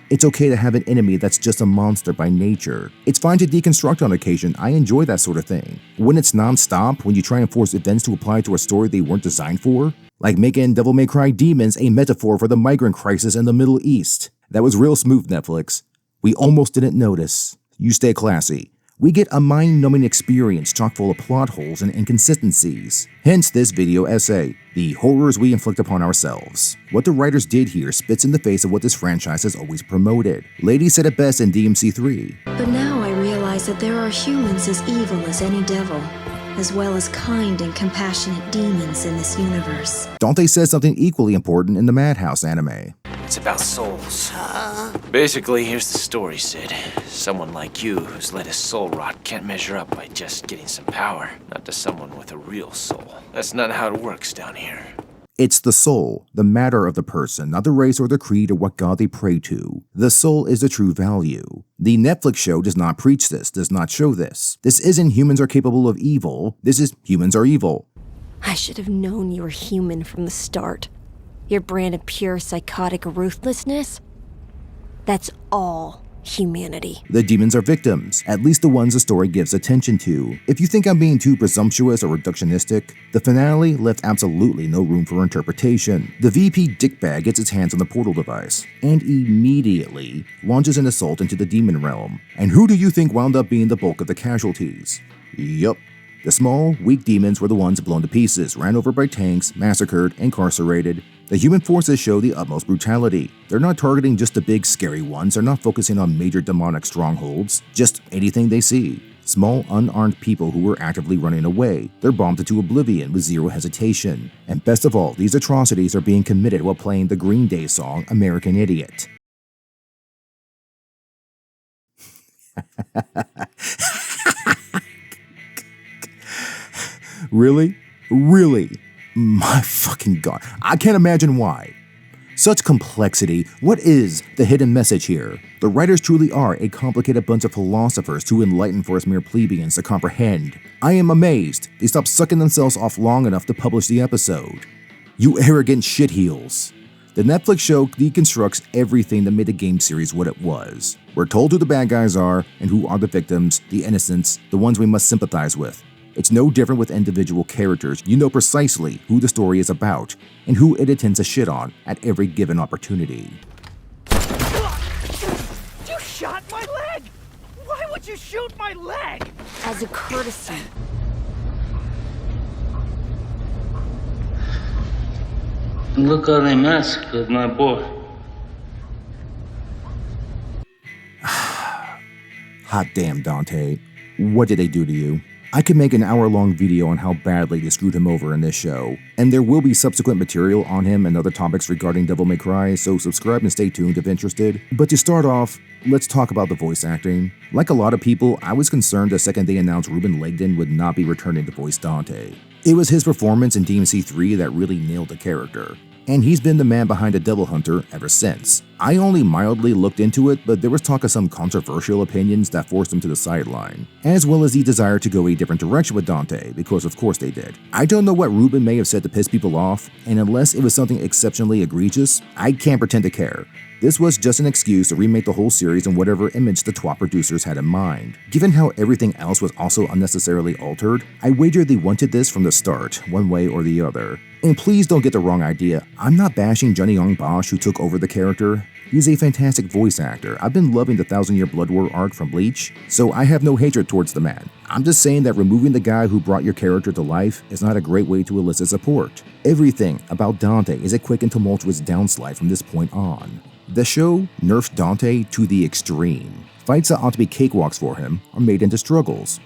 it's okay to have an enemy that's just a monster by nature. It's fine to deconstruct on occasion. I enjoy that sort of thing. When it's non-stop, when you try and force events to apply to a story they weren't designed for, like making Devil May Cry demons a metaphor for the migrant crisis in the Middle East. That was real smooth, Netflix. We almost didn't notice. You stay classy. We get a mind-numbing experience chock full of plot holes and inconsistencies. Hence this video essay, the horrors we inflict upon ourselves. What the writers did here spits in the face of what this franchise has always promoted. Lady said it best in DMC3. But now I realize that there are humans as evil as any devil, as well as kind and compassionate demons in this universe. Dante says something equally important in the Madhouse anime. It's about souls. Basically, here's the story, Sid. Someone like you who's let his soul rot can't measure up by just getting some power. Not to someone with a real soul. That's not how it works down here. It's the soul, the matter of the person, not the race or the creed or what god they pray to. The soul is the true value. The Netflix show does not preach this, does not show this. This isn't humans are capable of evil. This is humans are evil. I should have known you were human from the start. Your brand of pure psychotic ruthlessness? That's all humanity. The demons are victims, at least the ones the story gives attention to. If you think I'm being too presumptuous or reductionistic, the finale left absolutely no room for interpretation. The VP dickbag gets its hands on the portal device, and immediately launches an assault into the demon realm. And who do you think wound up being the bulk of the casualties? Yup. The small, weak demons were the ones blown to pieces, ran over by tanks, massacred, incarcerated. The human forces show the utmost brutality. They're not targeting just the big, scary ones, they're not focusing on major demonic strongholds, just anything they see. Small, unarmed people who were actively running away. They're bombed into oblivion with zero hesitation. And best of all, these atrocities are being committed while playing the Green Day song, American Idiot. Really? Really? My fucking god. I can't imagine why. Such complexity. What is the hidden message here? The writers truly are a complicated bunch of philosophers too enlightened for us mere plebeians to comprehend. I am amazed they stopped sucking themselves off long enough to publish the episode. You arrogant shitheels. The Netflix show deconstructs everything that made the game series what it was. We're told who the bad guys are and who are the victims, the innocents, the ones we must sympathize with. It's no different with individual characters. You know precisely who the story is about and who it intends to shit on at every given opportunity. You shot my leg! Why would you shoot my leg? As a courtesy. Look how they massacred my boy. Hot damn, Dante. What did they do to you? I could make an hour-long video on how badly they screwed him over in this show, and there will be subsequent material on him and other topics regarding Devil May Cry, so subscribe and stay tuned if interested. But to start off, let's talk about the voice acting. Like a lot of people, I was concerned the second they announced Ruben Legden would not be returning to voice Dante. It was his performance in DMC3 that really nailed the character, and he's been the man behind the Devil Hunter ever since. I only mildly looked into it, but there was talk of some controversial opinions that forced him to the sideline, as well as the desire to go a different direction with Dante, because of course they did. I don't know what Ruben may have said to piss people off, and unless it was something exceptionally egregious, I can't pretend to care. This was just an excuse to remake the whole series in whatever image the twat producers had in mind. Given how everything else was also unnecessarily altered, I wager they wanted this from the start, one way or the other. And please don't get the wrong idea, I'm not bashing Johnny Young Bosch who took over the character. He's a fantastic voice actor. I've been loving the Thousand Year Blood War arc from Bleach, so I have no hatred towards the man. I'm just saying that removing the guy who brought your character to life is not a great way to elicit support. Everything about Dante is a quick and tumultuous downslide from this point on. The show nerfed Dante to the extreme. Fights that ought to be cakewalks for him are made into struggles.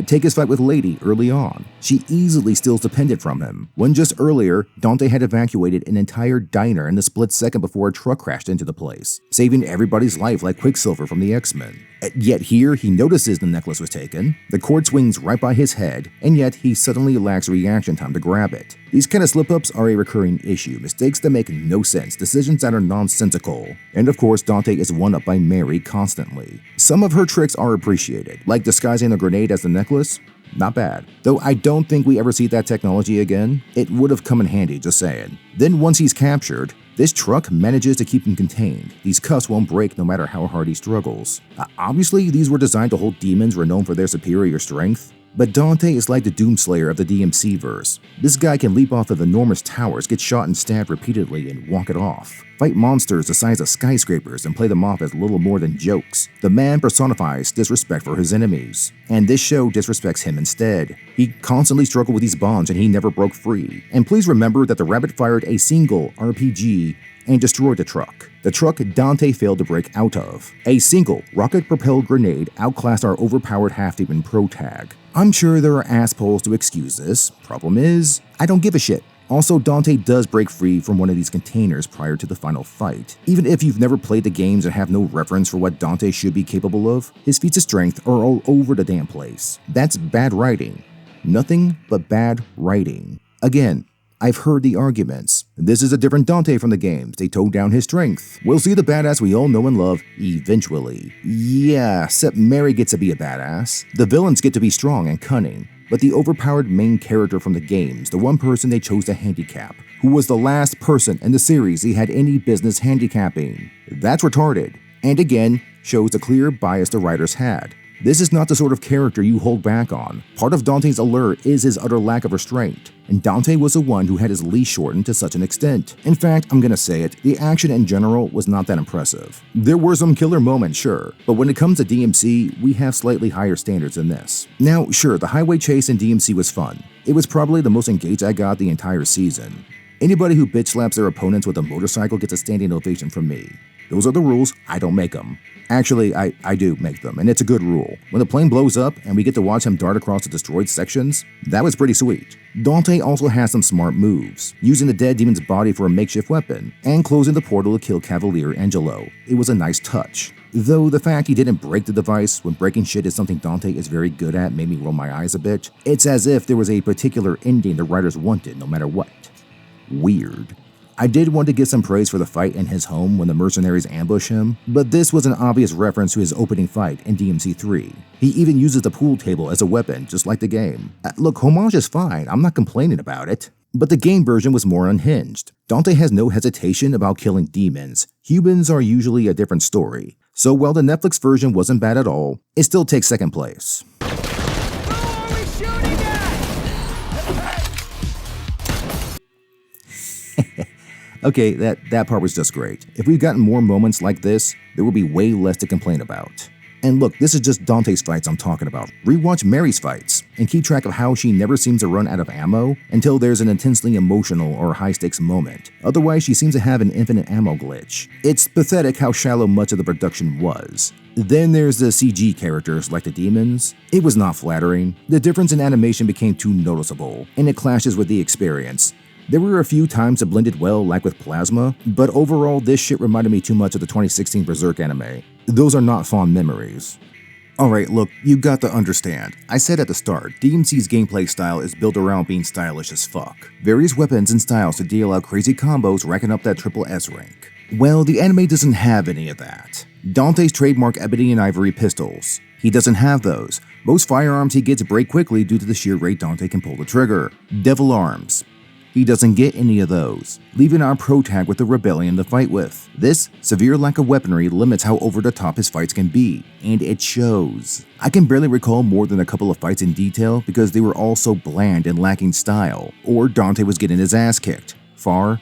Take his fight with Lady early on. She easily steals the pendant from him, when just earlier, Dante had evacuated an entire diner in the split second before a truck crashed into the place, saving everybody's life like Quicksilver from the X-Men. Yet here, he notices the necklace was taken, the cord swings right by his head, and yet he suddenly lacks reaction time to grab it. These kind of slip-ups are a recurring issue, mistakes that make no sense, decisions that are nonsensical. And of course, Dante is one-up by Mary constantly. Some of her tricks are appreciated, like disguising a grenade as the necklace. Not bad. Though I don't think we ever see that technology again. It would have come in handy, just saying. Then once he's captured, this truck manages to keep him contained. These cuffs won't break no matter how hard he struggles. Obviously, these were designed to hold demons renowned for their superior strength. But Dante is like the Doomslayer of the DMC verse. This guy can leap off of enormous towers, get shot and stabbed repeatedly, and walk it off. Fight monsters the size of skyscrapers and play them off as little more than jokes. The man personifies disrespect for his enemies. And this show disrespects him instead. He constantly struggled with these bonds and he never broke free. And please remember that the rabbit fired a single RPG and destroyed the truck. The truck Dante failed to break out of. A single rocket-propelled grenade outclassed our overpowered half-demon pro-tag. I'm sure there are assholes to excuse this. Problem is, I don't give a shit. Also, Dante does break free from one of these containers prior to the final fight. Even if you've never played the games and have no reference for what Dante should be capable of, his feats of strength are all over the damn place. That's bad writing. Nothing but bad writing. Again, I've heard the arguments. This is a different Dante from the games. They toned down his strength. We'll see the badass we all know and love eventually. Yeah, except Mary gets to be a badass. The villains get to be strong and cunning. But the overpowered main character from the games, the one person they chose to handicap, who was the last person in the series they had any business handicapping. That's retarded. And again, shows the clear bias the writers had. This is not the sort of character you hold back on. Part of Dante's allure is his utter lack of restraint, and Dante was the one who had his leash shortened to such an extent. In fact, I'm gonna say it, the action in general was not that impressive. There were some killer moments, sure, but when it comes to DMC, we have slightly higher standards than this. Now, sure, the highway chase in DMC was fun. It was probably the most engaged I got the entire season. Anybody who bitch slaps their opponents with a motorcycle gets a standing ovation from me. Those are the rules, I don't make them. Actually, I do make them, and it's a good rule. When the plane blows up and we get to watch him dart across the destroyed sections, that was pretty sweet. Dante also has some smart moves, using the dead demon's body for a makeshift weapon, and closing the portal to kill Cavalier Angelo. It was a nice touch. Though the fact he didn't break the device when breaking shit is something Dante is very good at made me roll my eyes a bit. It's as if there was a particular ending the writers wanted no matter what. Weird. I did want to give some praise for the fight in his home when the mercenaries ambush him, but this was an obvious reference to his opening fight in DMC 3. He even uses the pool table as a weapon, just like the game. Look, homage is fine, I'm not complaining about it. But the game version was more unhinged. Dante has no hesitation about killing demons. Humans are usually a different story. So while the Netflix version wasn't bad at all, it still takes second place. Okay, that part was just great. If we'd gotten more moments like this, there would be way less to complain about. And look, this is just Dante's fights I'm talking about. Rewatch Mary's fights, and keep track of how she never seems to run out of ammo until there's an intensely emotional or high-stakes moment. Otherwise, she seems to have an infinite ammo glitch. It's pathetic how shallow much of the production was. Then there's the CG characters like the demons. It was not flattering. The difference in animation became too noticeable, and it clashes with the experience. There were a few times it blended well, like with Plasma, but overall this shit reminded me too much of the 2016 Berserk anime. Those are not fond memories. Alright, look, you got to understand. I said at the start, DMC's gameplay style is built around being stylish as fuck. Various weapons and styles to deal out crazy combos racking up that triple S rank. Well, the anime doesn't have any of that. Dante's trademark ebony and ivory pistols. He doesn't have those. Most firearms he gets break quickly due to the sheer rate Dante can pull the trigger. Devil arms. He doesn't get any of those, leaving our protag with the rebellion to fight with. This severe lack of weaponry limits how over the top his fights can be, and it shows. I can barely recall more than a couple of fights in detail because they were all so bland and lacking style, or Dante was getting his ass kicked. Far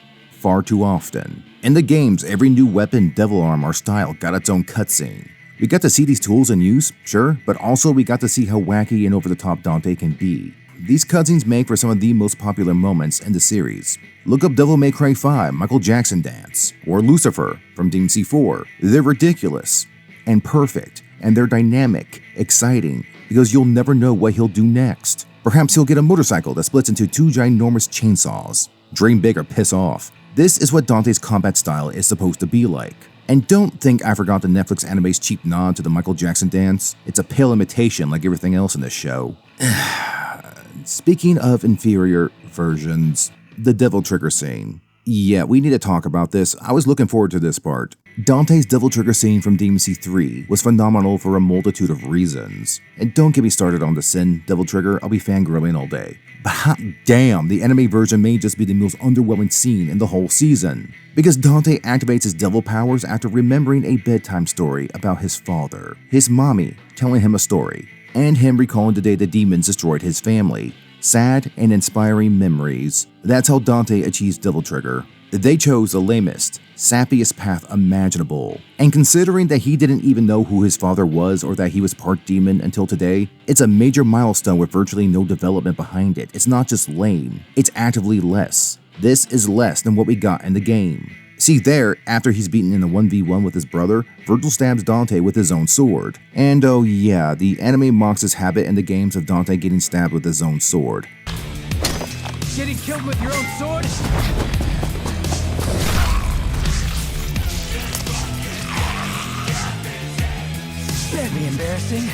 too often. In the games, every new weapon, devil arm, or style got its own cutscene. We got to see these tools in use, sure, but also we got to see how wacky and over the top Dante can be. These cutscenes make for some of the most popular moments in the series. Look up Devil May Cry 5 Michael Jackson dance, or Lucifer from DMC 4. They're ridiculous and perfect, and they're dynamic, exciting, because you'll never know what he'll do next. Perhaps he'll get a motorcycle that splits into 2 ginormous chainsaws. Dream big or piss off. This is what Dante's combat style is supposed to be like. And don't think I forgot the Netflix anime's cheap nod to the Michael Jackson dance. It's a pale imitation like everything else in this show. Speaking of inferior versions, the Devil Trigger scene. Yeah, we need to talk about this. I was looking forward to this part. Dante's Devil Trigger scene from DMC 3 was phenomenal for a multitude of reasons. And don't get me started on the Sin Devil Trigger, I'll be fangirling all day. But hot damn, the anime version may just be the most underwhelming scene in the whole season. Because Dante activates his devil powers after remembering a bedtime story about his father, his mommy telling him a story, and him recalling the day the demons destroyed his family. Sad and inspiring memories. That's how Dante achieves Devil Trigger. They chose the lamest, sappiest path imaginable. And considering that he didn't even know who his father was or that he was part demon until today, it's a major milestone with virtually no development behind it. It's not just lame, it's actively less. This is less than what we got in the game. See there, after he's beaten in a 1v1 with his brother, Virgil stabs Dante with his own sword. And oh yeah, the anime mocks his habit in the games of Dante getting stabbed with his own sword. Getting killed with your own sword? Very embarrassing.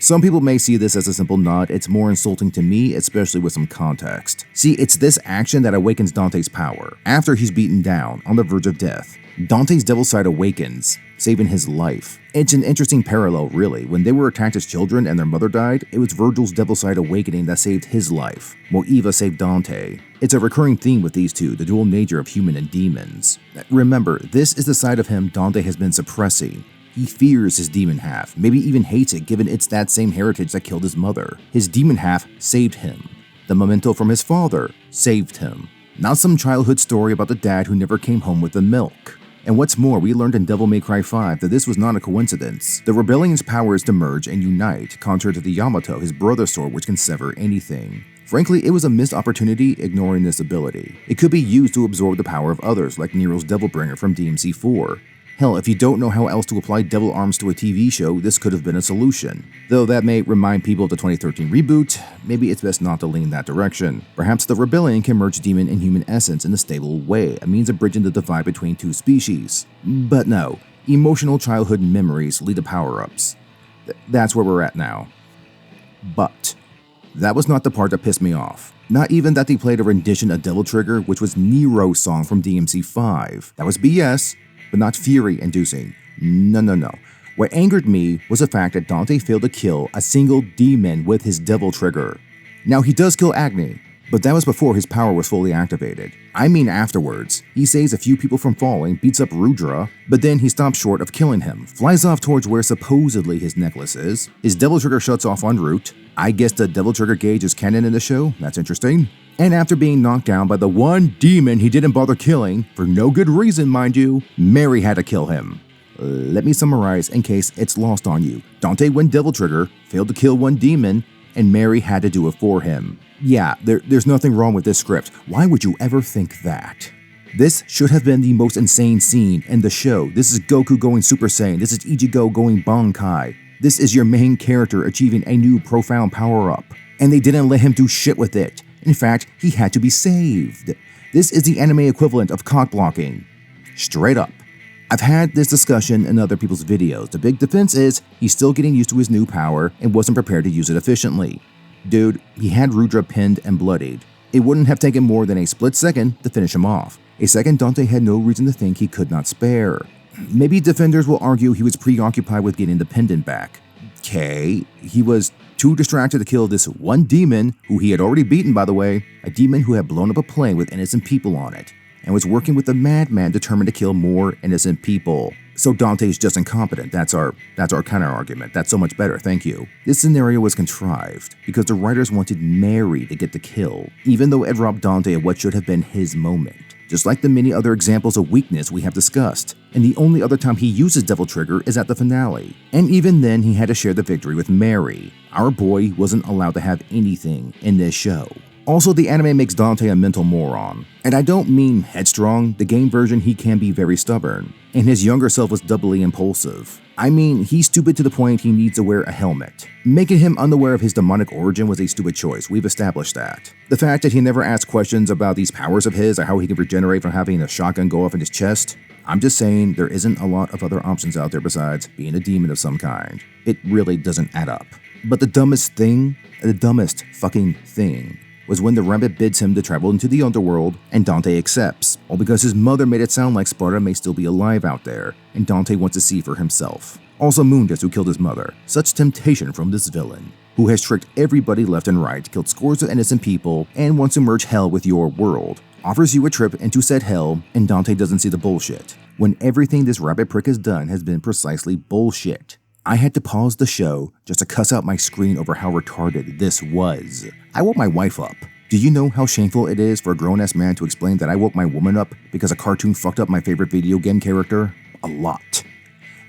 Some people may see this as a simple nod, it's more insulting to me, especially with some context. See, it's this action that awakens Dante's power. After he's beaten down, on the verge of death, Dante's devil side awakens, saving his life. It's an interesting parallel, really. When they were attacked as children and their mother died, it was Virgil's devil side awakening that saved his life, while Eva saved Dante. It's a recurring theme with these two, the dual nature of human and demons. Remember, this is the side of him Dante has been suppressing. He fears his demon half, maybe even hates it given it's that same heritage that killed his mother. His demon half saved him. The memento from his father saved him. Not some childhood story about the dad who never came home with the milk. And what's more, we learned in Devil May Cry 5 that this was not a coincidence. The rebellion's power is to merge and unite, contrary to the Yamato, his brother's sword which can sever anything. Frankly, it was a missed opportunity ignoring this ability. It could be used to absorb the power of others, like Nero's Devilbringer from DMC 4. Hell, if you don't know how else to apply devil arms to a TV show, this could have been a solution. Though that may remind people of the 2013 reboot, maybe it's best not to lean that direction. Perhaps the rebellion can merge demon and human essence in a stable way, a means of bridging the divide between two species. But no, emotional childhood memories lead to power-ups. That's where we're at now. But that was not the part that pissed me off. Not even that they played a rendition of Devil Trigger, which was Nero's song from DMC 5. That was BS. But not fury-inducing. No. What angered me was the fact that Dante failed to kill a single demon with his Devil Trigger. Now, he does kill Agni, but that was before his power was fully activated. I mean afterwards. He saves a few people from falling, beats up Rudra, but then he stops short of killing him, flies off towards where supposedly his necklace is. His Devil Trigger shuts off en route. I guess the Devil Trigger gauge is canon in the show, that's interesting. And after being knocked down by the one demon he didn't bother killing, for no good reason mind you, Mary had to kill him. Let me summarize in case it's lost on you. Dante went Devil Trigger, failed to kill one demon, and Mary had to do it for him. Yeah, there's nothing wrong with this script. Why would you ever think that? This should have been the most insane scene in the show. This is Goku going Super Saiyan. This is Ichigo going Bankai. This is your main character achieving a new profound power-up. And they didn't let him do shit with it. In fact, he had to be saved. This is the anime equivalent of cock blocking. Straight up. I've had this discussion in other people's videos. The big defense is he's still getting used to his new power and wasn't prepared to use it efficiently. Dude, he had Rudra pinned and bloodied. It wouldn't have taken more than a split second to finish him off. A second Dante had no reason to think he could not spare. Maybe defenders will argue he was preoccupied with getting the pendant back. Okay, he was too distracted to kill this one demon, who he had already beaten by the way, a demon who had blown up a plane with innocent people on it, and was working with a madman determined to kill more innocent people. So Dante is just incompetent. That's our counter argument. That's so much better, thank you. This scenario was contrived because the writers wanted Mary to get the kill, even though it robbed Dante of what should have been his moment. Just like the many other examples of weakness we have discussed, and the only other time he uses Devil Trigger is at the finale. And even then he had to share the victory with Mary. Our boy wasn't allowed to have anything in this show. Also, the anime makes Dante a mental moron. And I don't mean headstrong, the game version he can be very stubborn, and his younger self was doubly impulsive. I mean, he's stupid to the point he needs to wear a helmet. Making him unaware of his demonic origin was a stupid choice, we've established that. The fact that he never asked questions about these powers of his or how he can regenerate from having a shotgun go off in his chest, I'm just saying there isn't a lot of other options out there besides being a demon of some kind. It really doesn't add up. But the dumbest fucking thing, was when the rabbit bids him to travel into the underworld, and Dante accepts, all because his mother made it sound like Sparta may still be alive out there, and Dante wants to see for himself. Also Mundus, who killed his mother. Such temptation from this villain, who has tricked everybody left and right, killed scores of innocent people, and wants to merge hell with your world. Offers you a trip into said hell, and Dante doesn't see the bullshit, when everything this rabbit prick has done has been precisely bullshit. I had to pause the show just to cuss out my screen over how retarded this was. I woke my wife up. Do you know how shameful it is for a grown-ass man to explain that I woke my woman up because a cartoon fucked up my favorite video game character? A lot.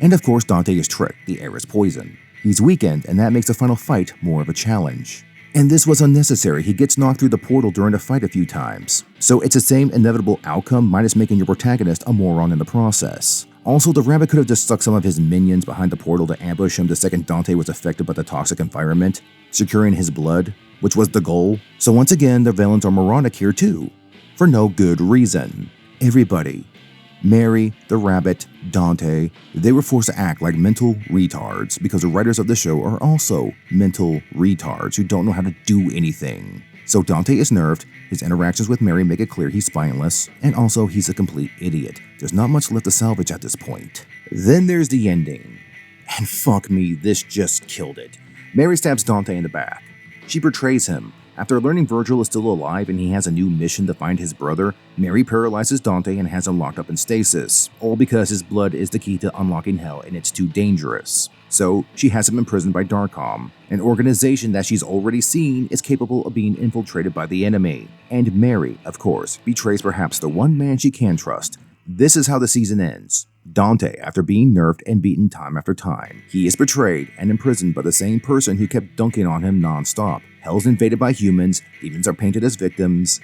And of course Dante is tricked, the air is poison. He's weakened, and that makes the final fight more of a challenge. And this was unnecessary, he gets knocked through the portal during the fight a few times. So it's the same inevitable outcome minus making your protagonist a moron in the process. Also, the rabbit could have just stuck some of his minions behind the portal to ambush him the second Dante was affected by the toxic environment, securing his blood, which was the goal. So once again, the villains are moronic here too, for no good reason. Everybody, Mary, the rabbit, Dante, they were forced to act like mental retards because the writers of the show are also mental retards who don't know how to do anything. So Dante is nerfed, his interactions with Mary make it clear he's spineless, and also he's a complete idiot. There's not much left to salvage at this point. Then there's the ending. And fuck me, this just killed it. Mary stabs Dante in the back. She betrays him. After learning Virgil is still alive and he has a new mission to find his brother, Mary paralyzes Dante and has him locked up in stasis, all because his blood is the key to unlocking hell and it's too dangerous. So she has him imprisoned by Arkham, an organization that she's already seen is capable of being infiltrated by the enemy. And Mary, of course, betrays perhaps the one man she can trust. This is how the season ends. Dante, after being nerfed and beaten time after time, he is betrayed and imprisoned by the same person who kept dunking on him non-stop. Hell's invaded by humans, demons are painted as victims.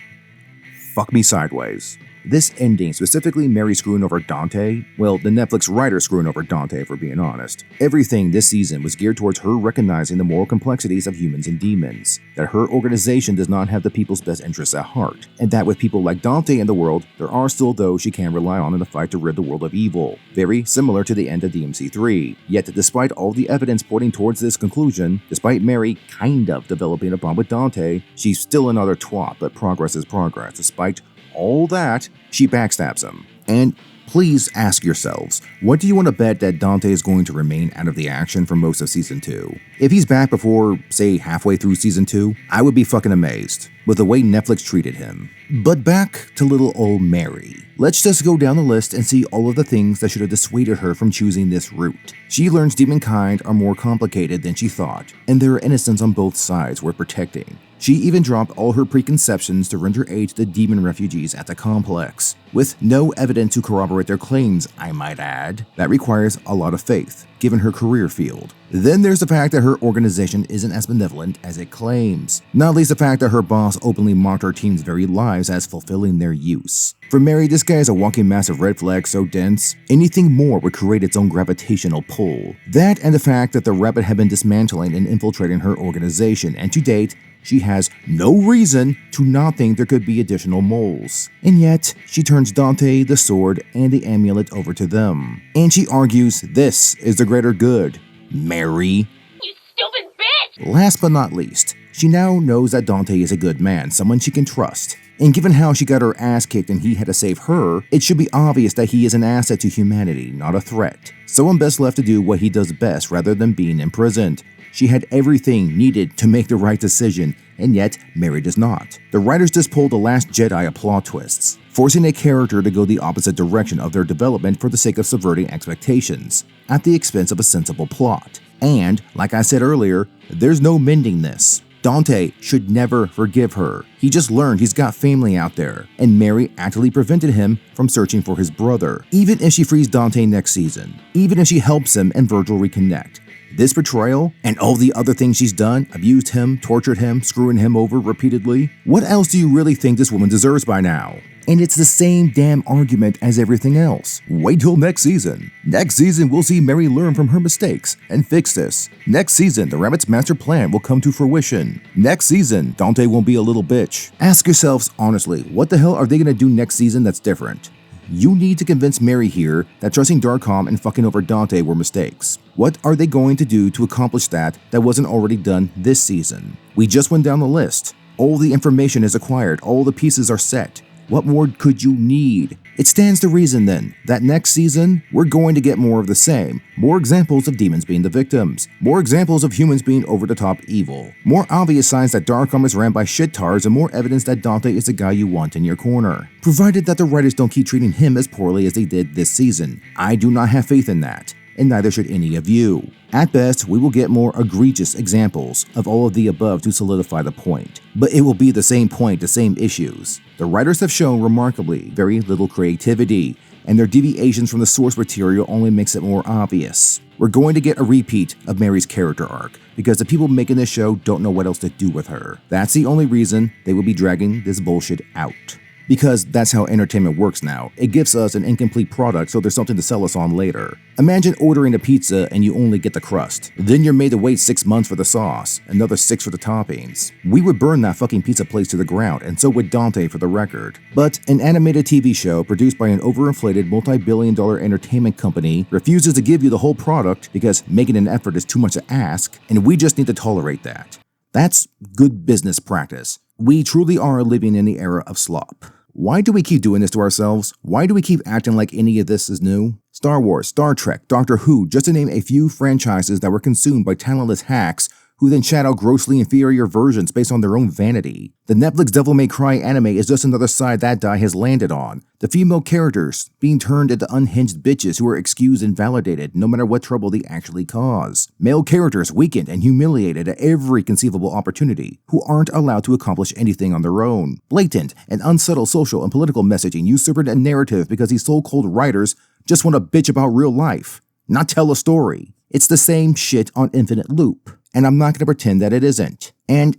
Fuck me sideways. This ending, specifically Mary screwing over Dante, well, the Netflix writer screwing over Dante if we're being honest. Everything this season was geared towards her recognizing the moral complexities of humans and demons, that her organization does not have the people's best interests at heart, and that with people like Dante in the world, there are still those she can rely on in the fight to rid the world of evil, very similar to the end of DMC3. Yet despite all the evidence pointing towards this conclusion, despite Mary kind of developing a bond with Dante, she's still another twat, but progress is progress. Despite all that, she backstabs him. And please ask yourselves, what do you want to bet that Dante is going to remain out of the action for most of Season 2? If he's back before, say, halfway through Season 2, I would be fucking amazed with the way Netflix treated him. But back to little old Mary. Let's just go down the list and see all of the things that should have dissuaded her from choosing this route. She learns demonkind are more complicated than she thought, and there are innocents on both sides worth protecting. She even dropped all her preconceptions to render aid to the demon refugees at the complex, with no evidence to corroborate their claims, I might add. That requires a lot of faith, given her career field. Then there's the fact that her organization isn't as benevolent as it claims, not least the fact that her boss openly mocked her team's very lives as fulfilling their use. For Mary, this guy is a walking massive red flag so dense, anything more would create its own gravitational pull. That and the fact that the rabbit had been dismantling and infiltrating her organization, and to date, she has no reason to not think there could be additional moles. And yet, she turns Dante, the sword, and the amulet over to them. And she argues this is the greater good. Mary. You stupid bitch! Last but not least, she now knows that Dante is a good man, someone she can trust. And given how she got her ass kicked and he had to save her, it should be obvious that he is an asset to humanity, not a threat. Someone best left to do what he does best rather than being imprisoned. She had everything needed to make the right decision, and yet Mary does not. The writers just pulled The Last Jedi of plot twists, forcing a character to go the opposite direction of their development for the sake of subverting expectations, at the expense of a sensible plot. And, like I said earlier, there's no mending this. Dante should never forgive her. He just learned he's got family out there, and Mary actively prevented him from searching for his brother. Even if she frees Dante next season, even if she helps him and Virgil reconnect, this betrayal and all the other things she's done, abused him, tortured him, screwing him over repeatedly, what else do you really think this woman deserves by now? And it's the same damn argument as everything else. Wait till next season. Next season, we'll see Mary learn from her mistakes and fix this. Next season, the Rabbit's master plan will come to fruition. Next season, Dante won't be a little bitch. Ask yourselves honestly, what the hell are they gonna do next season that's different? You need to convince Mary here that trusting Darkham and fucking over Dante were mistakes. What are they going to do to accomplish that wasn't already done this season? We just went down the list. All the information is acquired, all the pieces are set. What more could you need? It stands to reason then that next season, we're going to get more of the same. More examples of demons being the victims. More examples of humans being over-the-top evil. More obvious signs that Darkham is ran by shittards, and more evidence that Dante is the guy you want in your corner. Provided that the writers don't keep treating him as poorly as they did this season. I do not have faith in that, and neither should any of you. At best, we will get more egregious examples of all of the above to solidify the point. But it will be the same point, the same issues. The writers have shown remarkably very little creativity, and their deviations from the source material only makes it more obvious. We're going to get a repeat of Mary's character arc, because the people making this show don't know what else to do with her. That's the only reason they will be dragging this bullshit out. Because that's how entertainment works now. It gives us an incomplete product so there's something to sell us on later. Imagine ordering a pizza and you only get the crust. Then you're made to wait 6 months for the sauce, another 6 for the toppings. We would burn that fucking pizza place to the ground, and so would Dante for the record. But an animated TV show produced by an overinflated multi-billion-dollar entertainment company refuses to give you the whole product because making an effort is too much to ask, and we just need to tolerate that. That's good business practice. We truly are living in the era of slop. Why do we keep doing this to ourselves? Why do we keep acting like any of this is new? Star Wars, Star Trek, Doctor Who, just to name a few franchises that were consumed by talentless hacks who then chat out grossly inferior versions based on their own vanity. The Netflix Devil May Cry anime is just another side that die has landed on. The female characters being turned into unhinged bitches who are excused and validated no matter what trouble they actually cause. Male characters weakened and humiliated at every conceivable opportunity, who aren't allowed to accomplish anything on their own. Blatant and unsubtle social and political messaging usurped a narrative because these so-called writers just want to bitch about real life, not tell a story. It's the same shit on infinite loop. And I'm not going to pretend that it isn't. And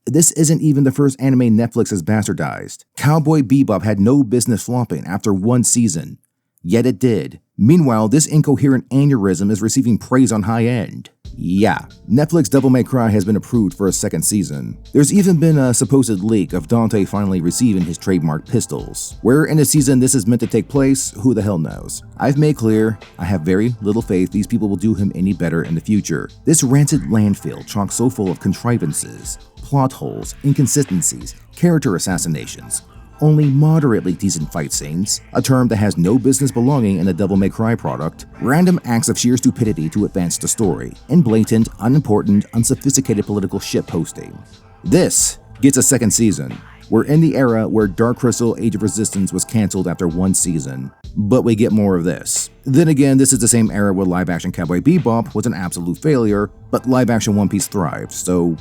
this isn't even the first anime Netflix has bastardized. Cowboy Bebop had no business flopping after 1 season. Yet it did. Meanwhile, this incoherent aneurysm is receiving praise on high end. Yeah, Netflix Devil May Cry has been approved for a 2nd season. There's even been a supposed leak of Dante finally receiving his trademark pistols. Where in the season this is meant to take place, who the hell knows? I've made clear, I have very little faith these people will do him any better in the future. This rancid landfill chock so full of contrivances, plot holes, inconsistencies, character assassinations, only moderately decent fight scenes, a term that has no business belonging in a Devil May Cry product, random acts of sheer stupidity to advance the story, and blatant, unimportant, unsophisticated political shitposting. This gets a 2nd season. We're in the era where Dark Crystal Age of Resistance was cancelled after 1 season, but we get more of this. Then again, this is the same era where live-action Cowboy Bebop was an absolute failure, but live-action One Piece thrived, so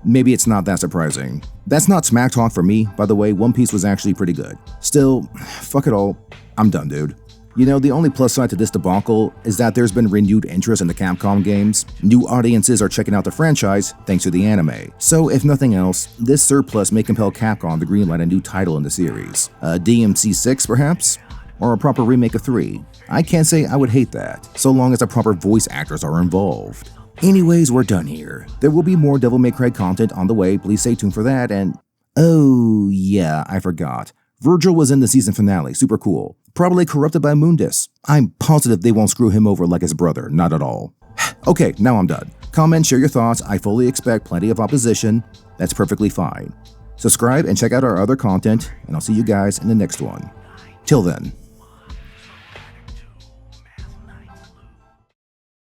maybe it's not that surprising. That's not smack talk for me, by the way. One Piece was actually pretty good. Still, fuck it all. I'm done, dude. You know, the only plus side to this debacle is that there's been renewed interest in the Capcom games. New audiences are checking out the franchise thanks to the anime. So if nothing else, this surplus may compel Capcom to greenlight a new title in the series. DMC 6 perhaps? Or a proper remake of 3. I can't say I would hate that, so long as the proper voice actors are involved. Anyways, we're done here. There will be more Devil May Cry content on the way, please stay tuned for that, and oh yeah, I forgot. Virgil was in the season finale, super cool. Probably corrupted by Mundus. I'm positive they won't screw him over like his brother, not at all. Okay, now I'm done. Comment, share your thoughts, I fully expect plenty of opposition. That's perfectly fine. Subscribe and check out our other content, and I'll see you guys in the next one. Till then.